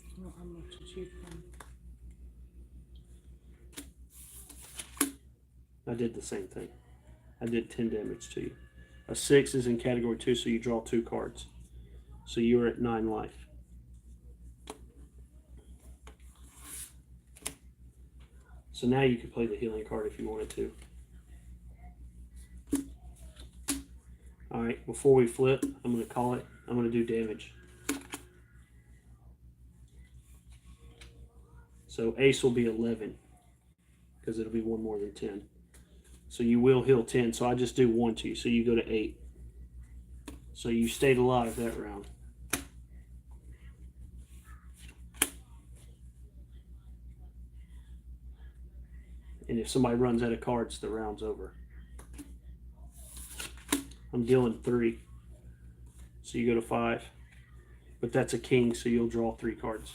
I don't know how much to choose from. I did the same thing. I did 10 damage to you. A 6 is in category 2, so you draw 2 cards. So you're at 9 life. So now you can play the healing card if you wanted to. Alright, before we flip, I'm going to call it. I'm going to do damage. So ace will be 11. Because it'll be 1 more than 10. So you will heal 10. So I just do 1 to you. So you go to 8. So you stayed alive that round. And if somebody runs out of cards, the round's over. I'm dealing 3. So you go to 5. But that's a king, so you'll draw 3 cards.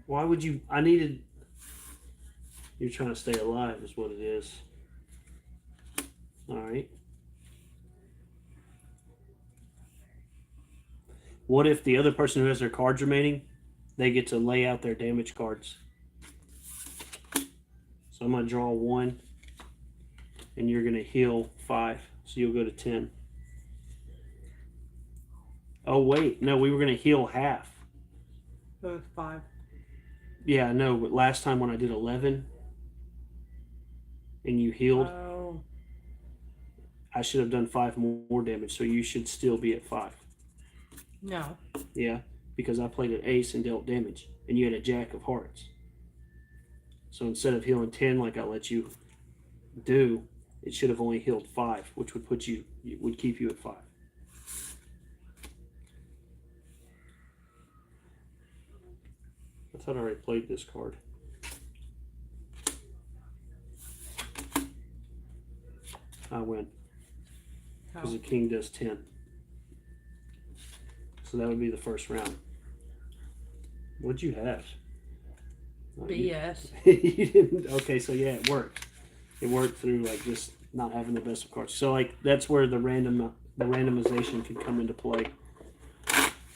Why would you... I needed... You're trying to stay alive is what it is. Alright. What if the other person who has their cards remaining, they get to lay out their damage cards? So I'm going to draw 1, and you're going to heal 5, so you'll go to 10. Oh, wait. No, we were going to heal half. So 5. Yeah, I know, but last time when I did 11, and you healed, Oh. I should have done 5 more damage, so you should still be at 5. No. Yeah, because I played an ace and dealt damage, and you had a jack of hearts. So instead of healing 10 like I let you do, it should have only healed 5, which would put you, would keep you at 5. I thought I already played this card. I win. Because the king does 10. So that would be the first round. What'd you have? BS. You didn't. Okay, so yeah, it worked. It worked through like just not having the best of cards. So like that's where the randomization could come into play.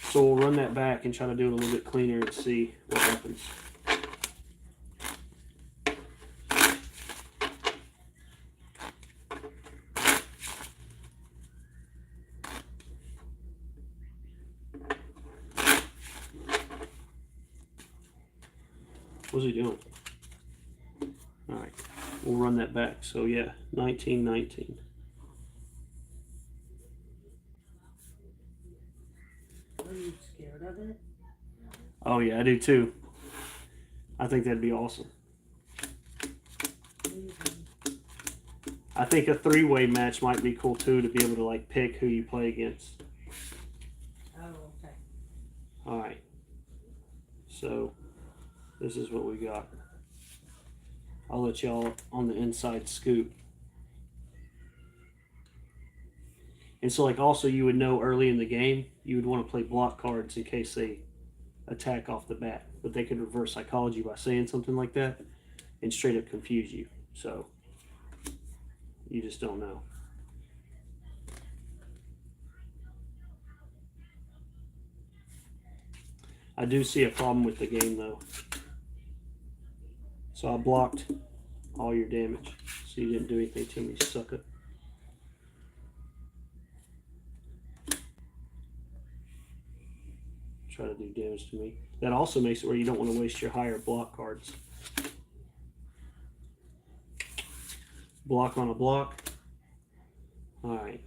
So we'll run that back and try to do it a little bit cleaner and see what happens. What's he doing? All right, we'll run that back. So yeah, 1919. Are you scared of it? Oh yeah, I do too. I think that'd be awesome. I think a three-way match might be cool too, to be able to like pick who you play against. Oh, okay. All right. So this is what we got. I'll let y'all on the inside scoop. And so like also you would know early in the game, you would want to play block cards in case they attack off the bat. But they could reverse psychology by saying something like that and straight up confuse you. So you just don't know. I do see a problem with the game though. So I blocked all your damage. So you didn't do anything to me, sucker. Try to do damage to me. That also makes it where you don't want to waste your higher block cards. Block on a block. Alright.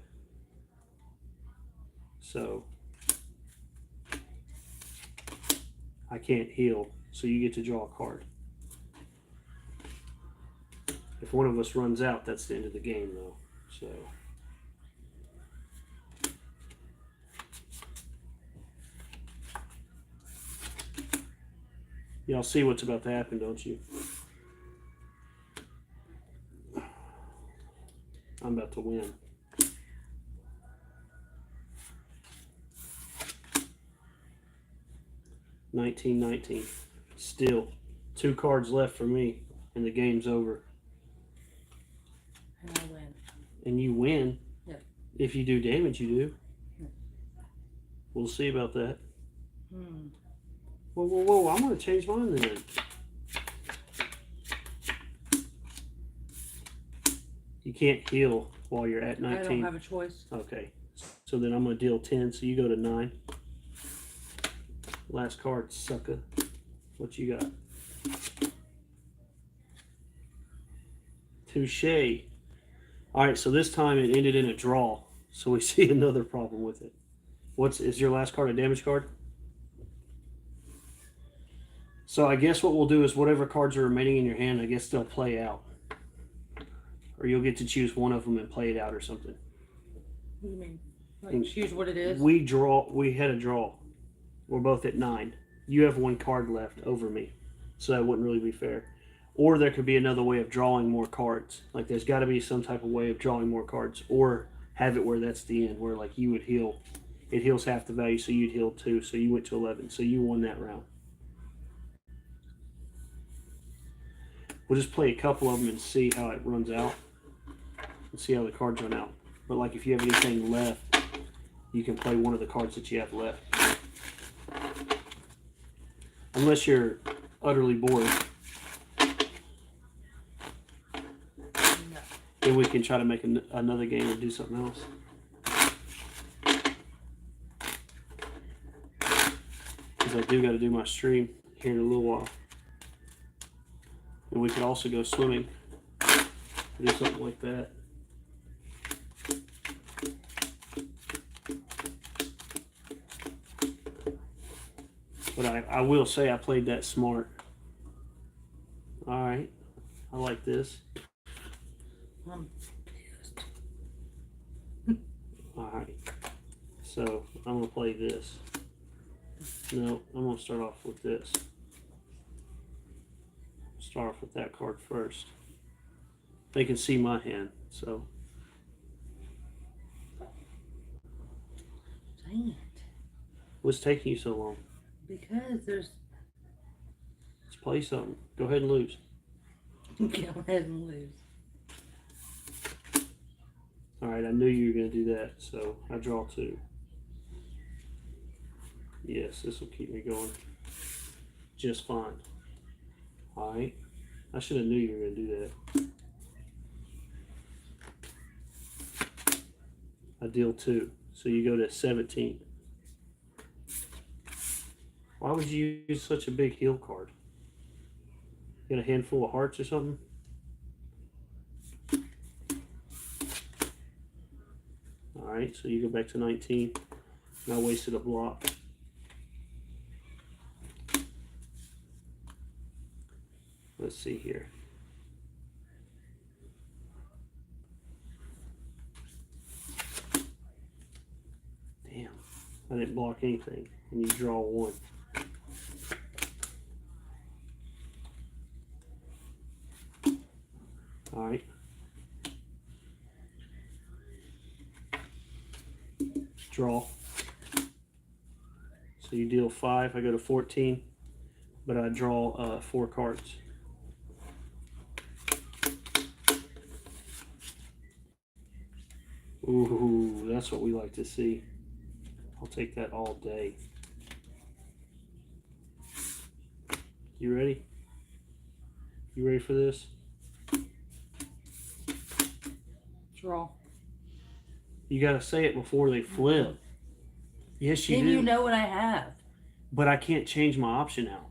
So I can't heal, so you get to draw a card. If one of us runs out, that's the end of the game though. So y'all see what's about to happen, don't you? I'm about to win. $19.19. Still 2 cards left for me and the game's over. And I win. And you win. Yep. If you do damage, you do. Yep. We'll see about that. Hmm. Whoa. I'm going to change mine then. You can't heal while you're at 19. I don't have a choice. Okay. So then I'm going to deal 10, so you go to 9. Last card, sucker. What you got? Touche. Alright, so this time it ended in a draw. So we see another problem with it. Is your last card a damage card? So I guess what we'll do is whatever cards are remaining in your hand, I guess they'll play out. Or you'll get to choose one of them and play it out or something. What do you mean? Like, choose what it is? We had a draw. We're both at 9. You have 1 card left over me. So that wouldn't really be fair. Or there could be another way of drawing more cards. Like there's got to be some type of way of drawing more cards. Or have it where that's the end, where like you would heal. It heals half the value, so you'd heal 2. So you went to 11. So you won that round. We'll just play a couple of them and see how it runs out. And see how the cards run out. But like if you have anything left, you can play one of the cards that you have left. Unless you're utterly bored. No. Then we can try to make another game and do something else. Because I do got to do my stream here in a little while. And we could also go swimming. Do something like that. But I will say I played that smart. Alright. I like this. I'm pissed. Alright. So I'm going to play this. No, I'm going to start off with this. Start off with that card first. They can see my hand, so. Dang it. What's taking you so long? Because there's... It's play something. Go ahead and lose. Go ahead and lose. Alright, I knew you were going to do that, so I draw 2. Yes, this will keep me going just fine. Alright, I should have knew you were going to do that. I deal 2, so you go to 17. Why would you use such a big heel card? You got a handful of hearts or something? Alright, so you go back to 19. And I wasted a block. Let's see here. Damn, I didn't block anything. And you draw 1. Alright. Draw. So you deal 5, I go to 14, but I draw 4 cards. Ooh, that's what we like to see. I'll take that all day. You ready? You ready for this? Draw. You gotta say it before they flip. Yes, you Then do. you know what I have. But I can't change my option now.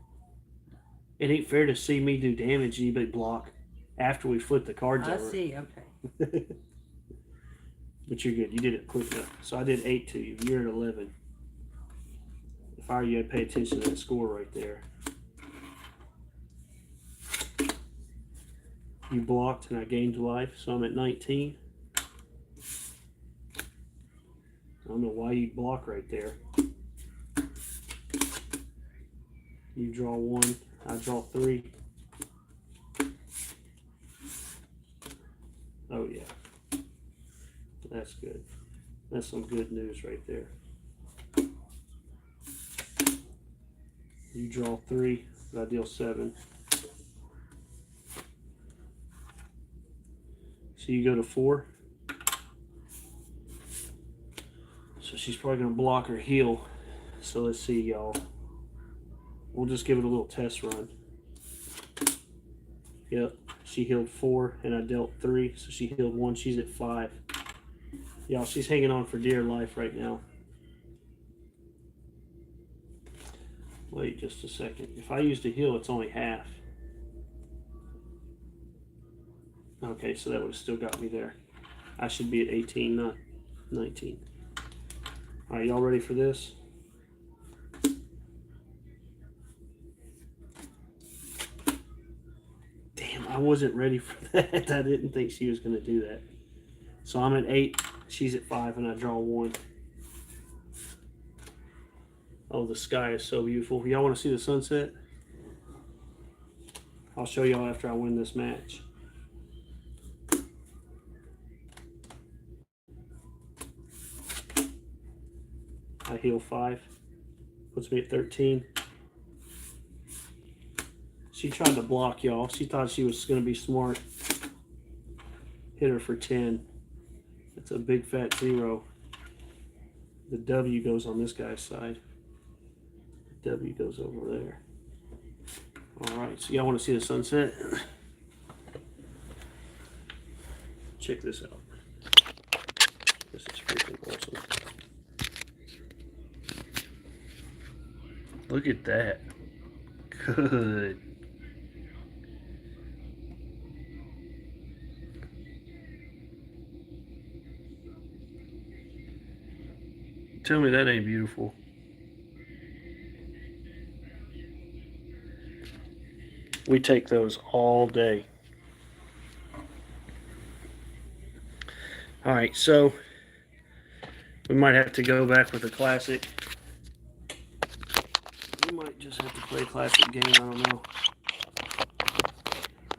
It ain't fair to see me do damage and you big block after we flip the cards I over. see, okay. But you're good. You did it quick enough. So I did 8 to you. You're at 11. If I were you, I'd pay attention to that score right there. You blocked and I gained life, so I'm at 19. I don't know why you block right there. You draw 1, I draw 3. Oh yeah. That's good. That's some good news right there. You draw 3, but I deal 7. So you go to 4. So she's probably going to block her heel. So let's see, y'all. We'll just give it a little test run. Yep, she healed 4 and I dealt 3. So she healed 1. She's at 5. Y'all, she's hanging on for dear life right now. Wait just a second. If I use the heal, it's only half. Okay, so that would have still got me there. I should be at 18, not 19. All right, y'all ready for this? Damn, I wasn't ready for that. I didn't think she was going to do that. So I'm at 8, she's at 5, and I draw 1. Oh, the sky is so beautiful. Y'all want to see the sunset? I'll show y'all after I win this match. I heal 5. Puts me at 13. She tried to block, y'all. She thought she was going to be smart. Hit her for 10. That's a big fat 0. The W goes on this guy's side. The W goes over there. Alright, so y'all want to see the sunset? Check this out. This is freaking awesome. Look at that. Good. Tell me that ain't beautiful. We take those all day. All right, so we might have to go back with a classic. We might just have to play a classic game. I don't know.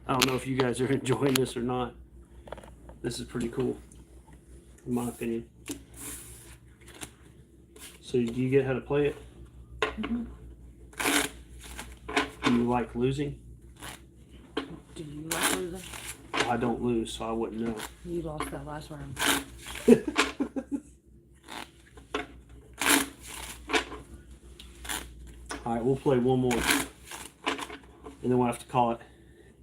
I don't know if you guys are enjoying this or not. This is pretty cool, in my opinion. So do you get how to play it? Mm-hmm. Do you like losing? Do you like losing? I don't lose, so I wouldn't know. You lost that last round. All right, we'll play one more, and then we'll have to call it.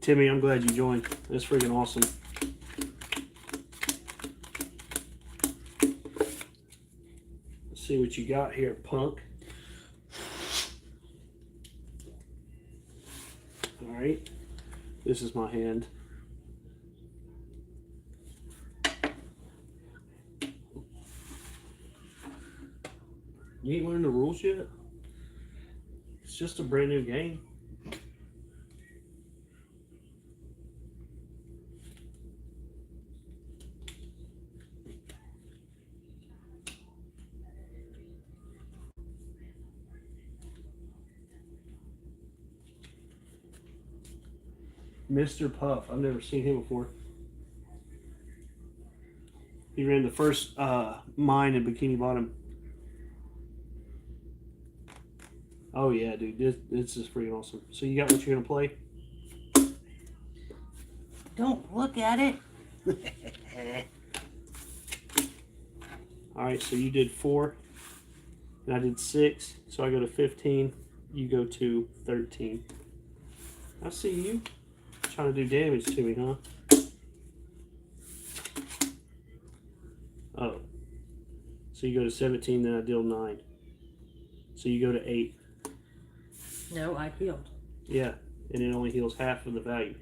Timmy, I'm glad you joined. That's freaking awesome. Let's see what you got here, punk. All right, this is my hand. You ain't learned the rules yet? It's just a brand new game. Mr. Puff. I've never seen him before. He ran the first mine in Bikini Bottom. Oh yeah, dude, this is pretty awesome. So you got what you're gonna play? Don't look at it. All right, so you did 4, and I did 6. So I go to 15. You go to 13. I see you trying to do damage to me, huh? Oh, so you go to 17, then I deal 9. So you go to 8. No, I healed. Yeah, and it only heals half of the value.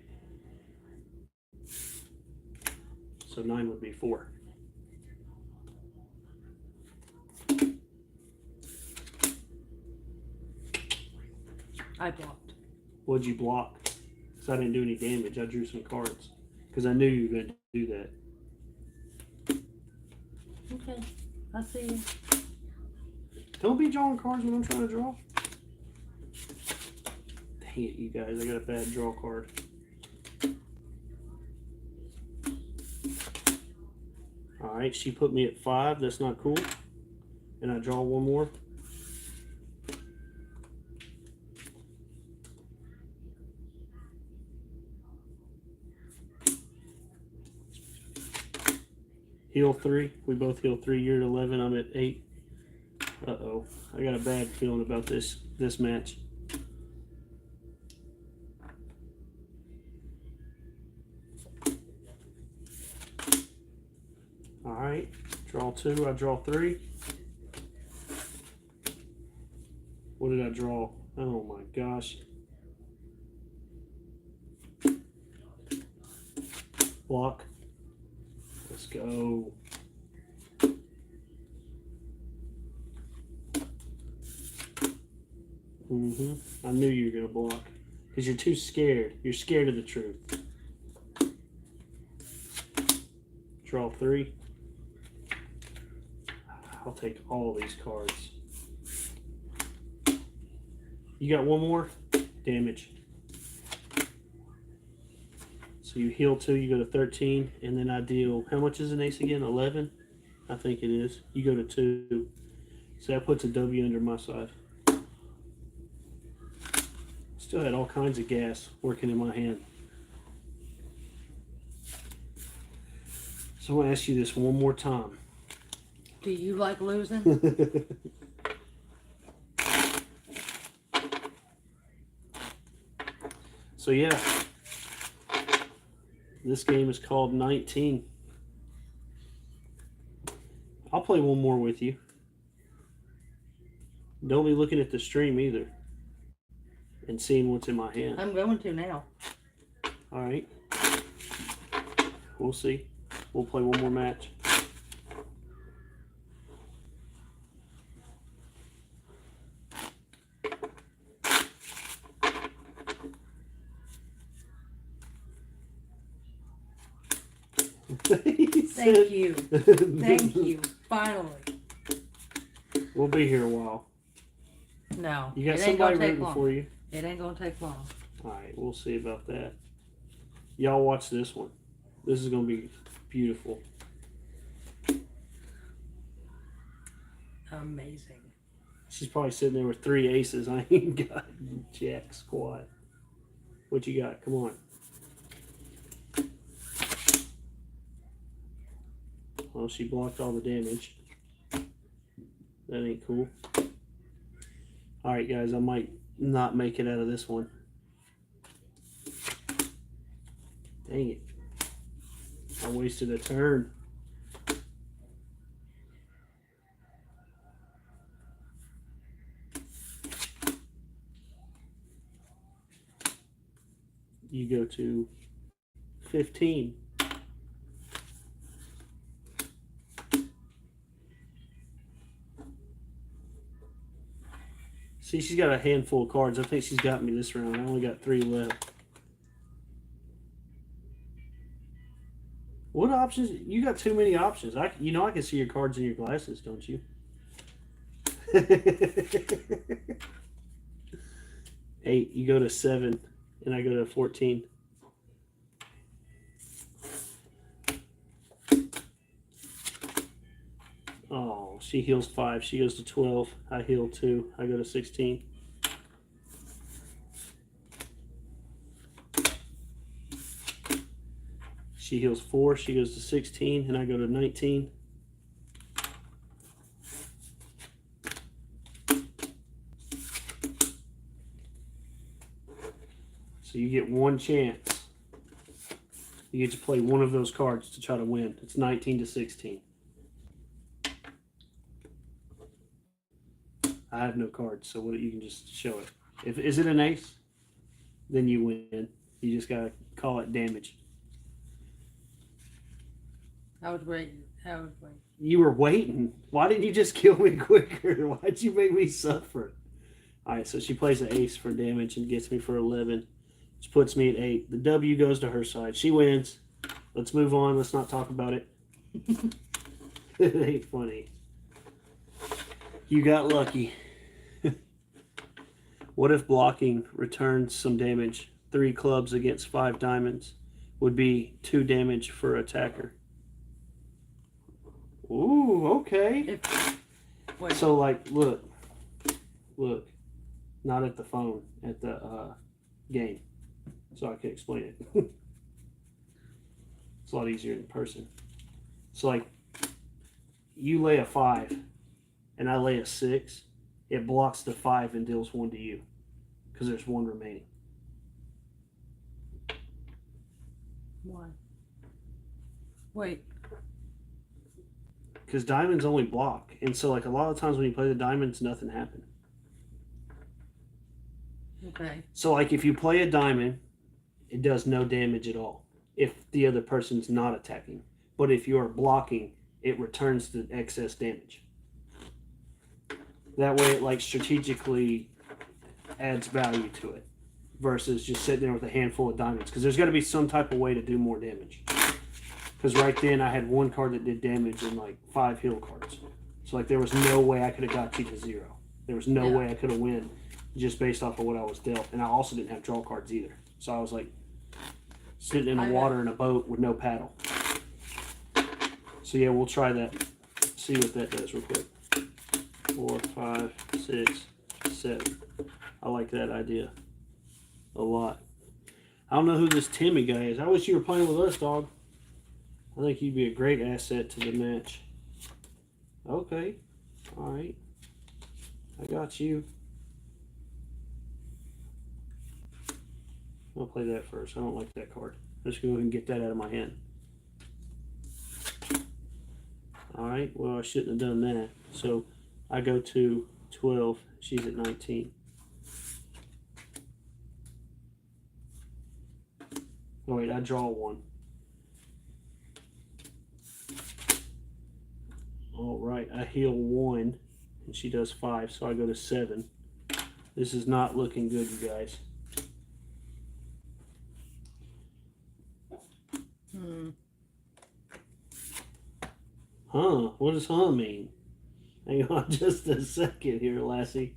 So 9 would be 4. I blocked. What'd you block? Because I didn't do any damage. I drew some cards. Because I knew you were going to do that. Okay, I see you. Don't be drawing cards when I'm trying to draw. Dang it, you guys. I got a bad draw card. Alright, she put me at 5. That's not cool. And I draw one more. Heal 3. We both heal 3. You're at 11. I'm at 8. Uh-oh. I got a bad feeling about this match. Alright. Draw 2. I draw 3. What did I draw? Oh my gosh. Block. Let's go. I knew you were going to block. Because you're too scared. You're scared of the truth. Draw 3. I'll take all these cards. You got one more? Damage. So you heal 2, you go to 13, and then I deal, how much is an ace again? 11? I think it is. You go to 2. So that puts a W under my side. Still had all kinds of gas working in my hand. So I'm going to ask you this one more time. Do you like losing? So yeah, this game is called 19. I'll play one more with you. Don't be looking at the stream either and seeing what's in my hand. I'm going to now. All right. We'll see. We'll play one more match. Thank you. Thank you. Finally. We'll be here a while. No. You got it ain't somebody gonna take rooting long. for you. It ain't gonna take long. All right, we'll see about that. Y'all watch this one. This is going to be beautiful. Amazing. She's probably sitting there with 3 aces. I ain't got jack squat. What you got? Come on. Well, she blocked all the damage. That ain't cool. Alright, guys, I might not make it out of this one. Dang it. I wasted a turn. You go to 15. See, she's got a handful of cards. I think she's got me this round. I only got 3 left. What options? You got too many options. You know I can see your cards in your glasses, don't you? 8. You go to 7, and I go to 14. Oh, she heals 5. She goes to 12. I heal 2. I go to 16. She heals 4. She goes to 16, and I go to 19. So you get 1 chance. You get to play one of those cards to try to win. It's 19 to 16. I have no cards, so what you can just show it. Is it an ace? Then you win. You just gotta call it damage. I was waiting. You were waiting. Why didn't you just kill me quicker? Why'd you make me suffer? Alright, so she plays an ace for damage and gets me for 11. Which puts me at 8. The W goes to her side. She wins. Let's move on. Let's not talk about it. It ain't funny. You got lucky. What if blocking returns some damage? 3 clubs against 5 diamonds would be 2 damage for attacker. Ooh, okay. So, like, look. Not at the phone, at the game. So I can explain it. It's a lot easier in person. So, like, you lay a 5, and I lay a 6. It blocks the 5 and deals 1 to you, because there's 1 remaining. Why? Wait. Because diamonds only block, and so like a lot of times when you play the diamonds, nothing happens. Okay. So like if you play a diamond, it does no damage at all if the other person's not attacking. But if you are blocking, it returns the excess damage. That way it like strategically adds value to it versus just sitting there with a handful of diamonds, because there's got to be some type of way to do more damage. Because right then I had 1 card that did damage and like 5 heal cards. So like there was no way I could have got you to 0. There was no way I could have won just based off of what I was dealt. And I also didn't have draw cards either. So I was like sitting in the water in a boat with no paddle. So yeah, we'll try that. See what that does real quick. 4, 5, 6, 7. I like that idea a lot. I don't know who this Timmy guy is. I wish you were playing with us, dog. I think you'd be a great asset to the match. Okay. Alright. I got you. I'll play that first. I don't like that card. Let's go ahead and get that out of my hand. Alright. Well, I shouldn't have done that. So, I go to 12. She's at 19. Oh, wait. I draw 1. Alright, I heal 1, and she does 5, so I go to 7. This is not looking good, you guys. Huh? What does huh mean? Hang on just a second here, Lassie.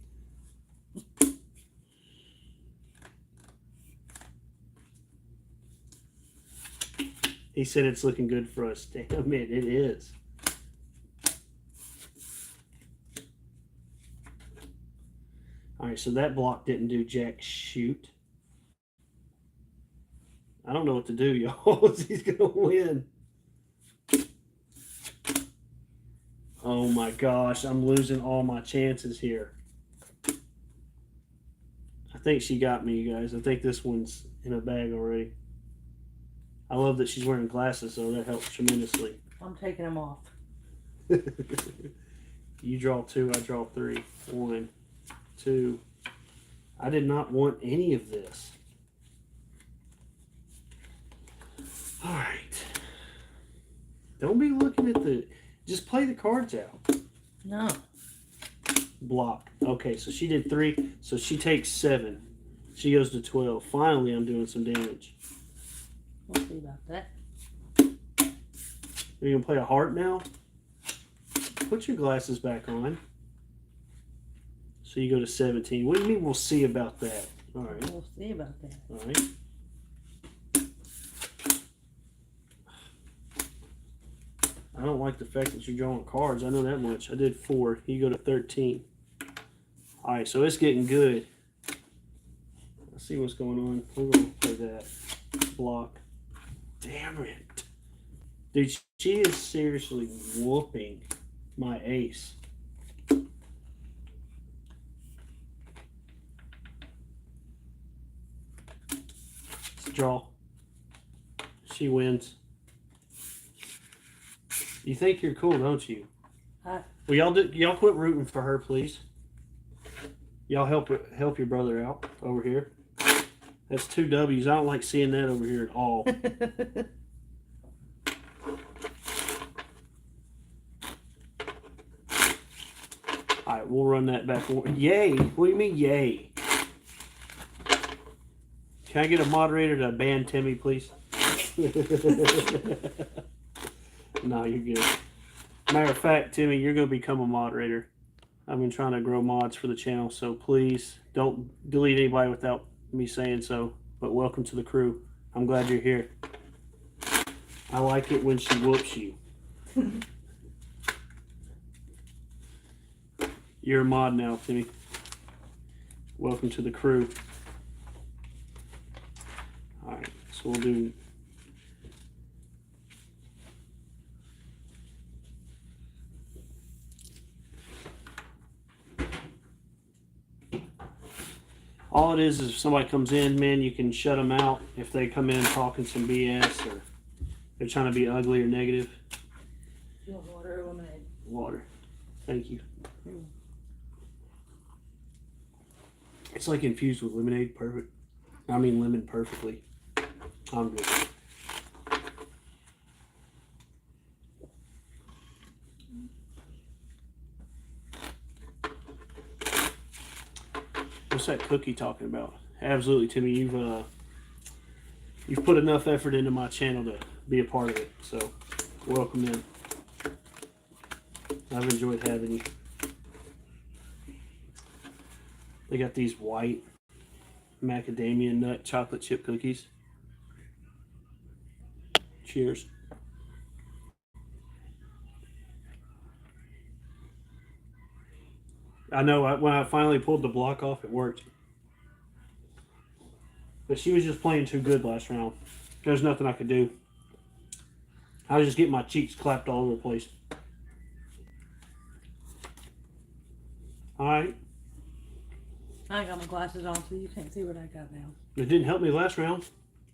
He said it's looking good for us. Damn it is. right, so that block didn't do jack shoot. I don't know what to do, y'all. He's gonna win. Oh my gosh, I'm losing all my chances here. I think she got me, you guys. I think this one's in a bag already. I love that she's wearing glasses, so that helps tremendously. I'm taking them off. You draw 2, I draw 3. 1, 2. I did not want any of this. All right. Don't be looking at the... Just play the cards out. No. Block. Okay, so she did 3. So she takes 7. She goes to 12. Finally, I'm doing some damage. We'll see about that. Are you going to play a heart now? Put your glasses back on. So you go to 17. What do you mean we'll see about that? All right. We'll see about that. All right. I don't like the fact that you're drawing cards. I know that much. I did 4. You go to 13. All right, so it's getting good. Let's see what's going on. We're going to play that. Block. Damn it. Dude, she is seriously whooping my ace. Let's draw. She wins. You think you're cool, don't you? Well, y'all quit rooting for her, please. Y'all help your brother out over here. That's 2 W's. I don't like seeing that over here at all. All right, we'll run that back. Yay! What do you mean, yay? Can I get a moderator to ban Timmy, please? No, you're good. Matter of fact, Timmy, you're going to become a moderator. I've been trying to grow mods for the channel, so please don't delete anybody without me saying so. But welcome to the crew. I'm glad you're here. I like it when she whoops you. You're a mod now, Timmy. Welcome to the crew. Alright, so we'll do... All it is if somebody comes in, man, you can shut them out if they come in talking some BS or they're trying to be ugly or negative. You want water or lemonade? Water. Thank you. It's like infused with lemonade. Perfect. I mean lemon perfectly. I'm good. What's that cookie talking about? Absolutely, Timmy. You've put enough effort into my channel to be a part of it. So, welcome in. I've enjoyed having you. They got these white macadamia nut chocolate chip cookies. Cheers. I know, when I finally pulled the block off, it worked. But she was just playing too good last round. There's nothing I could do. I was just getting my cheeks clapped all over the place. Alright. I got my glasses on, so you can't see what I got now. It didn't help me last round.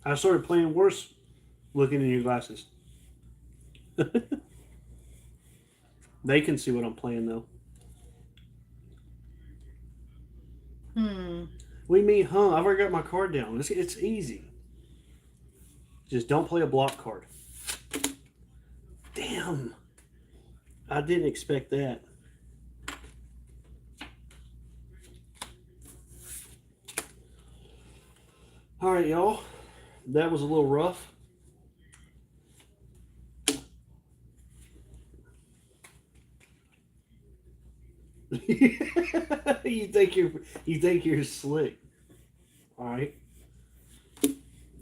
I started playing worse looking in your glasses. They can see what I'm playing, though. What do you mean, huh? I've already got my card down. It's easy. Just don't play a block card. Damn. I didn't expect that. All right, y'all. That was a little rough. You think you're slick. All right.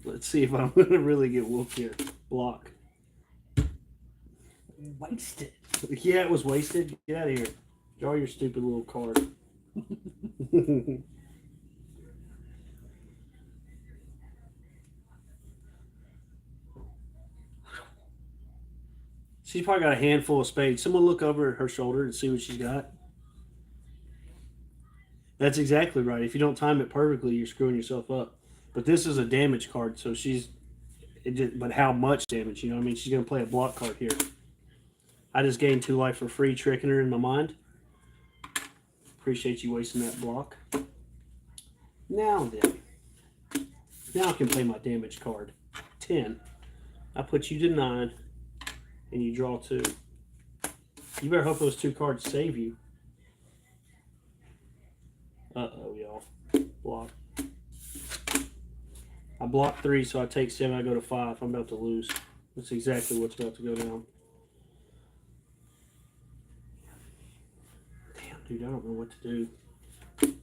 Let's see if I'm gonna really get whooped here. Block. Wasted. Yeah, it was wasted. Get out of here. Draw your stupid little card. She's probably got a handful of spades. Someone look over her shoulder and see what she's got. That's exactly right. If you don't time it perfectly, you're screwing yourself up. But this is a damage card, so but how much damage? You know what I mean? She's going to play a block card here. I just gained 2 life for free, tricking her in my mind. Appreciate you wasting that block. Now then. Now I can play my damage card. 10. I put you to 9. And you draw 2. You better hope those 2 cards save you. Uh-oh, y'all. Block. I block 3, so I take 7. I go to 5. I'm about to lose. That's exactly what's about to go down. Damn, dude, I don't know what to do.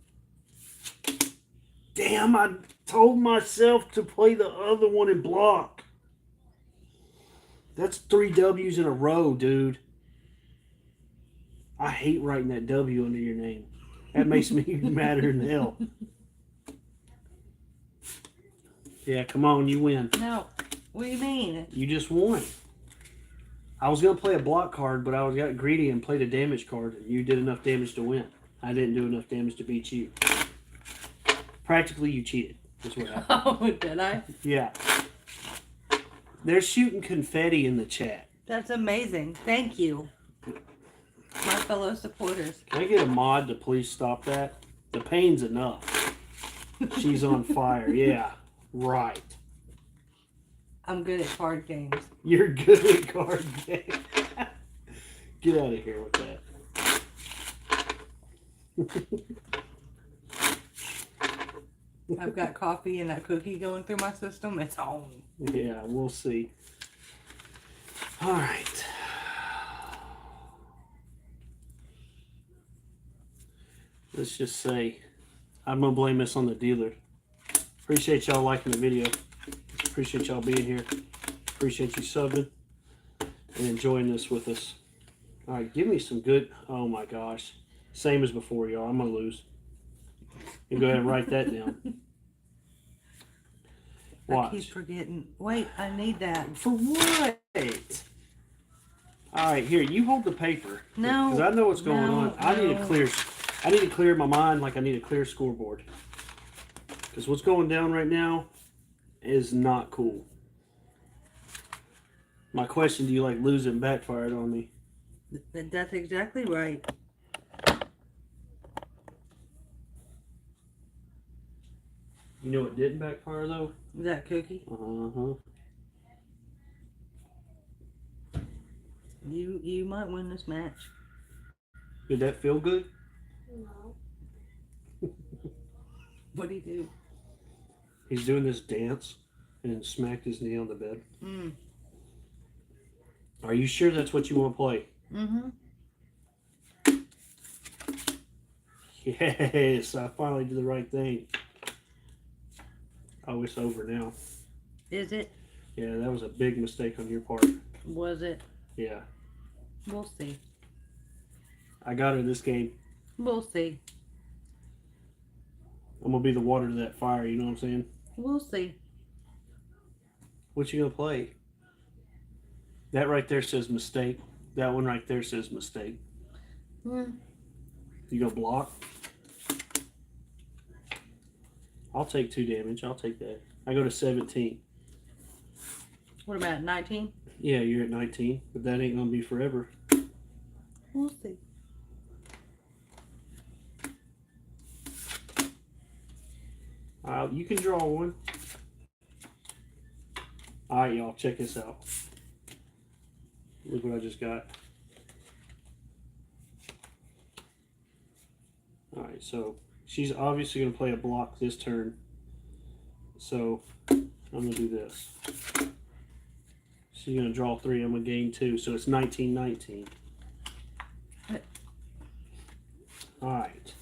Damn, I told myself to play the other one and block. That's 3 W's in a row, dude. I hate writing that W under your name. That makes me madder than hell. Yeah, come on, you win. No. What do you mean? You just won. I was going to play a block card, but I got greedy and played a damage card. And you did enough damage to win. I didn't do enough damage to beat you. Practically, you cheated. That's what happened. Oh, did I? Yeah. They're shooting confetti in the chat. That's amazing. Thank you. My fellow supporters. Can I get a mod to please stop that? The pain's enough. She's on fire. Yeah, right. I'm good at card games. You're good at card games. Get out of here with that. I've got coffee and a cookie going through my system. It's on. Yeah, we'll see. All right. Let's just say I'm going to blame this on the dealer. Appreciate y'all liking the video. Appreciate y'all being here. Appreciate you subbing and enjoying this with us. All right, give me some good... Oh, my gosh. Same as before, y'all. I'm going to lose. You go ahead and write that down. Watch. I keep forgetting. Wait, I need that. For what? All right, here, you hold the paper. No. Because I know what's going on. I need no. to clear my mind like I need a clear scoreboard. Because what's going down right now is not cool. My question, do you like lose and backfired on me? That's exactly right. You know what didn't backfire though? That cookie. Uh-huh. You might win this match. Did that feel good? No. What'd he do? He's doing this dance and smacked his knee on the bed. Mm. Are you sure that's what you want to play? Mm-hmm. Yes, I finally did the right thing. Oh, it's over now. Is it? Yeah, that was a big mistake on your part. Was it? Yeah. We'll see. I got her this game. We'll see. I'm going to be the water to that fire, you know what I'm saying? We'll see. What you going to play? That right there says mistake. That one right there says mistake. Mm. You go block? I'll take 2 damage. I'll take that. I go to 17. What about 19? Yeah, you're at 19, but that ain't going to be forever. We'll see. You can draw one. Alright, y'all, check this out. Look what I just got. Alright, so she's obviously going to play a block this turn. So I'm going to do this. She's going to draw 3. I'm going to gain 2. So it's 19-19. Alright.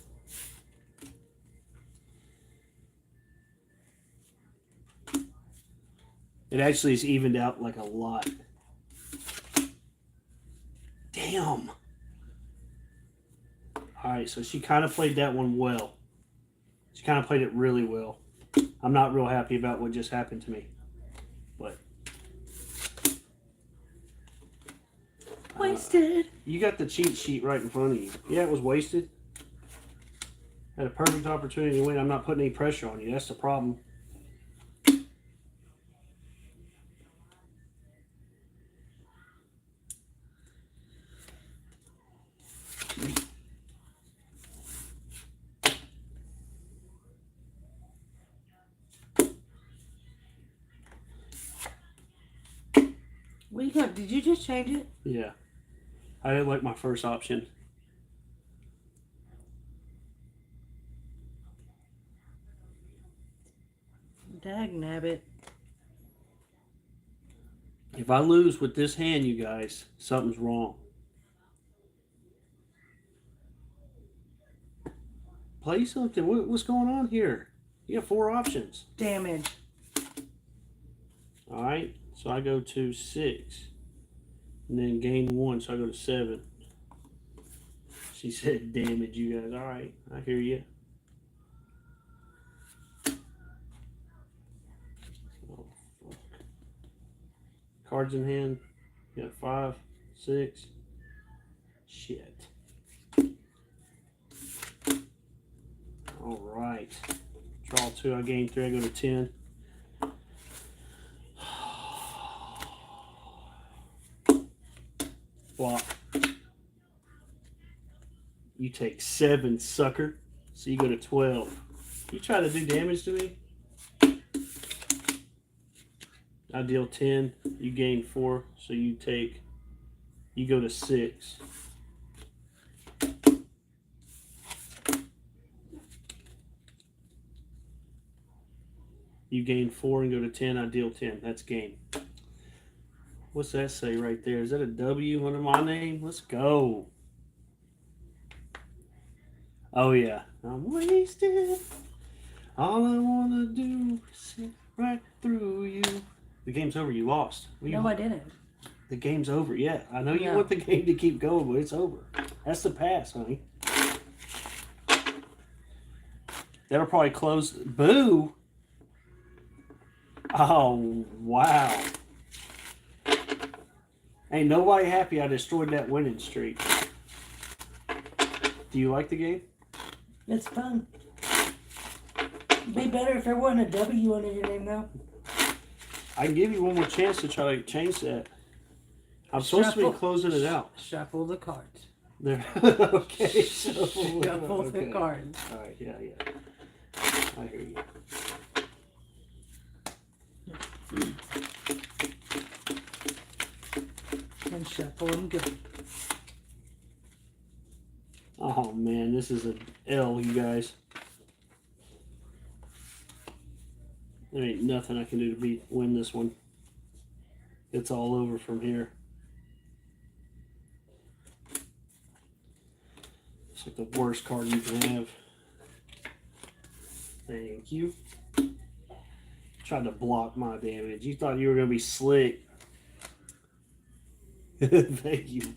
It actually is evened out like a lot. Damn. Alright, so she kind of played that one well. She kind of played it really well. I'm not real happy about what just happened to me. But. Wasted. You got the cheat sheet right in front of you. Yeah, it was wasted. Had a perfect opportunity to win. I'm not putting any pressure on you. That's the problem. What you got? Did you just change it? Yeah. I didn't like my first option. Dag nabbit. If I lose with this hand, you guys, something's wrong. Play something. What's going on here? You have 4 options. Damage. All right. So I go to 6. And then gain 1, so I go to 7. She said damage, you guys. All right. I hear you. Oh, fuck. Cards in hand. You got 5, 6. Shit. All right. Draw 2. I gain 3. I go to 10. Block. You take 7, sucker. So you go to 12. You try to do damage to me? I deal 10. You gain 4. So you go to 6. You gain 4 and go to 10. I deal 10. That's game. What's that say right there? Is that a W under my name? Let's go. Oh, yeah. I'm wasted. All I want to do is sit right through you. The game's over. You lost. No, I didn't. The game's over. Yeah, I know you No. want the game to keep going, but it's over. That's the pass, honey. That'll probably close. Boo! Oh, wow. Ain't nobody happy I destroyed that winning streak. Do you like the game? It's fun. It'd be better if there wasn't a W under your name, though. I can give you one more chance to try to change that. I'm supposed to be closing it out. Shuffle the cards. There. Okay. Shuffle the cards. All right. Yeah. I hear you. And shuffle them good. Oh man, this is an L, you guys. There ain't nothing I can do to win this one. It's all over from here. It's like the worst card you can have. Thank you. Tried to block my damage. You thought you were going to be slick. Thank you.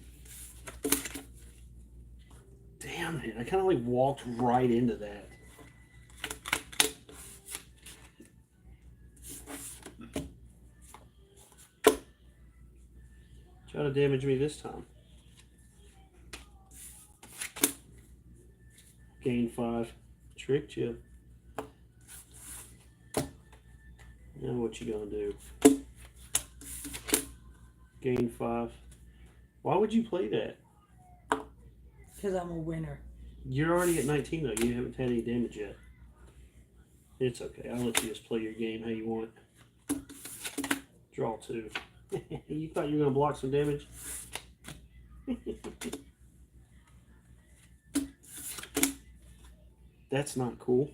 Damn it. I kind of like walked right into that. Try to damage me this time. Gain 5. Tricked you. Now what you gonna do? Gain 5. Why would you play that? Because I'm a winner. You're already at 19 though. You haven't had any damage yet. It's okay. I'll let you just play your game how you want. Draw 2. You thought you were gonna block some damage? That's not cool.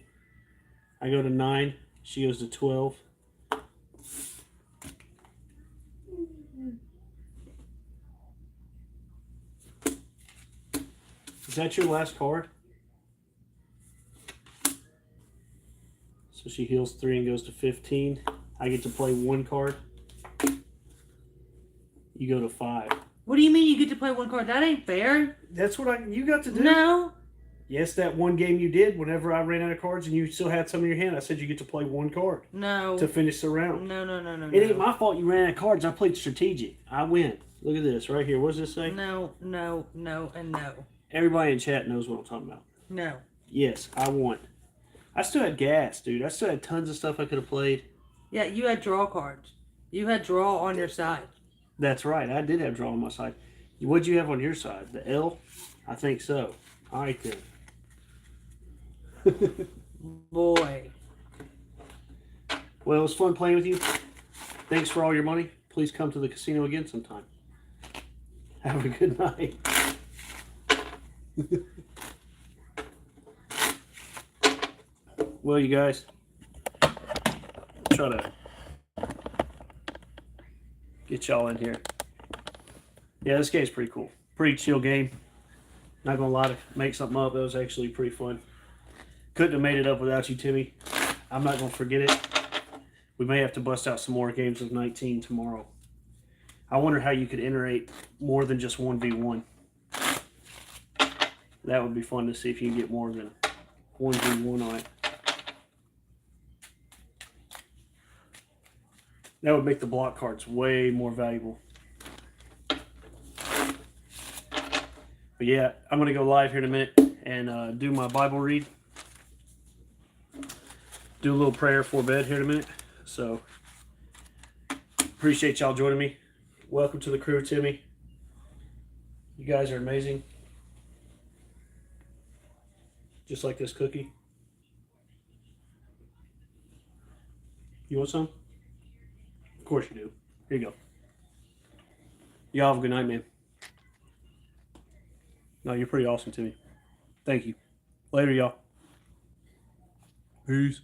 I go to 9. She goes to 12. Is that your last card? So she heals 3 and goes to 15. I get to play 1 card. You go to 5. What do you mean you get to play 1 card? That ain't fair. That's what you got to do. No. Yes, that one game you did. Whenever I ran out of cards and you still had some in your hand, I said you get to play one card No. to finish the round. No. It ain't my fault you ran out of cards. I played strategic. I win. Look at this right here. What does this say? No, and no. Everybody in chat knows what I'm talking about. No. Yes, I won. I still had gas, dude. I still had tons of stuff I could have played. Yeah, you had draw cards. You had draw on your side. That's right. I did have draw on my side. What'd you have on your side? The L? I think so. All right, then. Boy. Well, it was fun playing with you. Thanks for all your money. Please come to the casino again sometime. Have a good night. Well, you guys, try to get y'all in here. Yeah, this game's pretty cool. Pretty chill game. Not gonna lie, to make something up, that was actually pretty fun. Couldn't have made it up without you, Timmy. I'm not gonna forget it. We may have to bust out some more games of 19 tomorrow. I wonder how you could iterate more than just 1v1. That would be fun to see if you can get more than 1v1 on it. That would make the block cards way more valuable. But yeah, I'm going to go live here in a minute and do my Bible read. Do a little prayer for bed here in a minute. So, appreciate y'all joining me. Welcome to the crew, Timmy. You guys are amazing. Just like this cookie. You want some? Of course you do. Here you go. Y'all have a good night, man. No, you're pretty awesome, Timmy. Thank you. Later, y'all. Peace.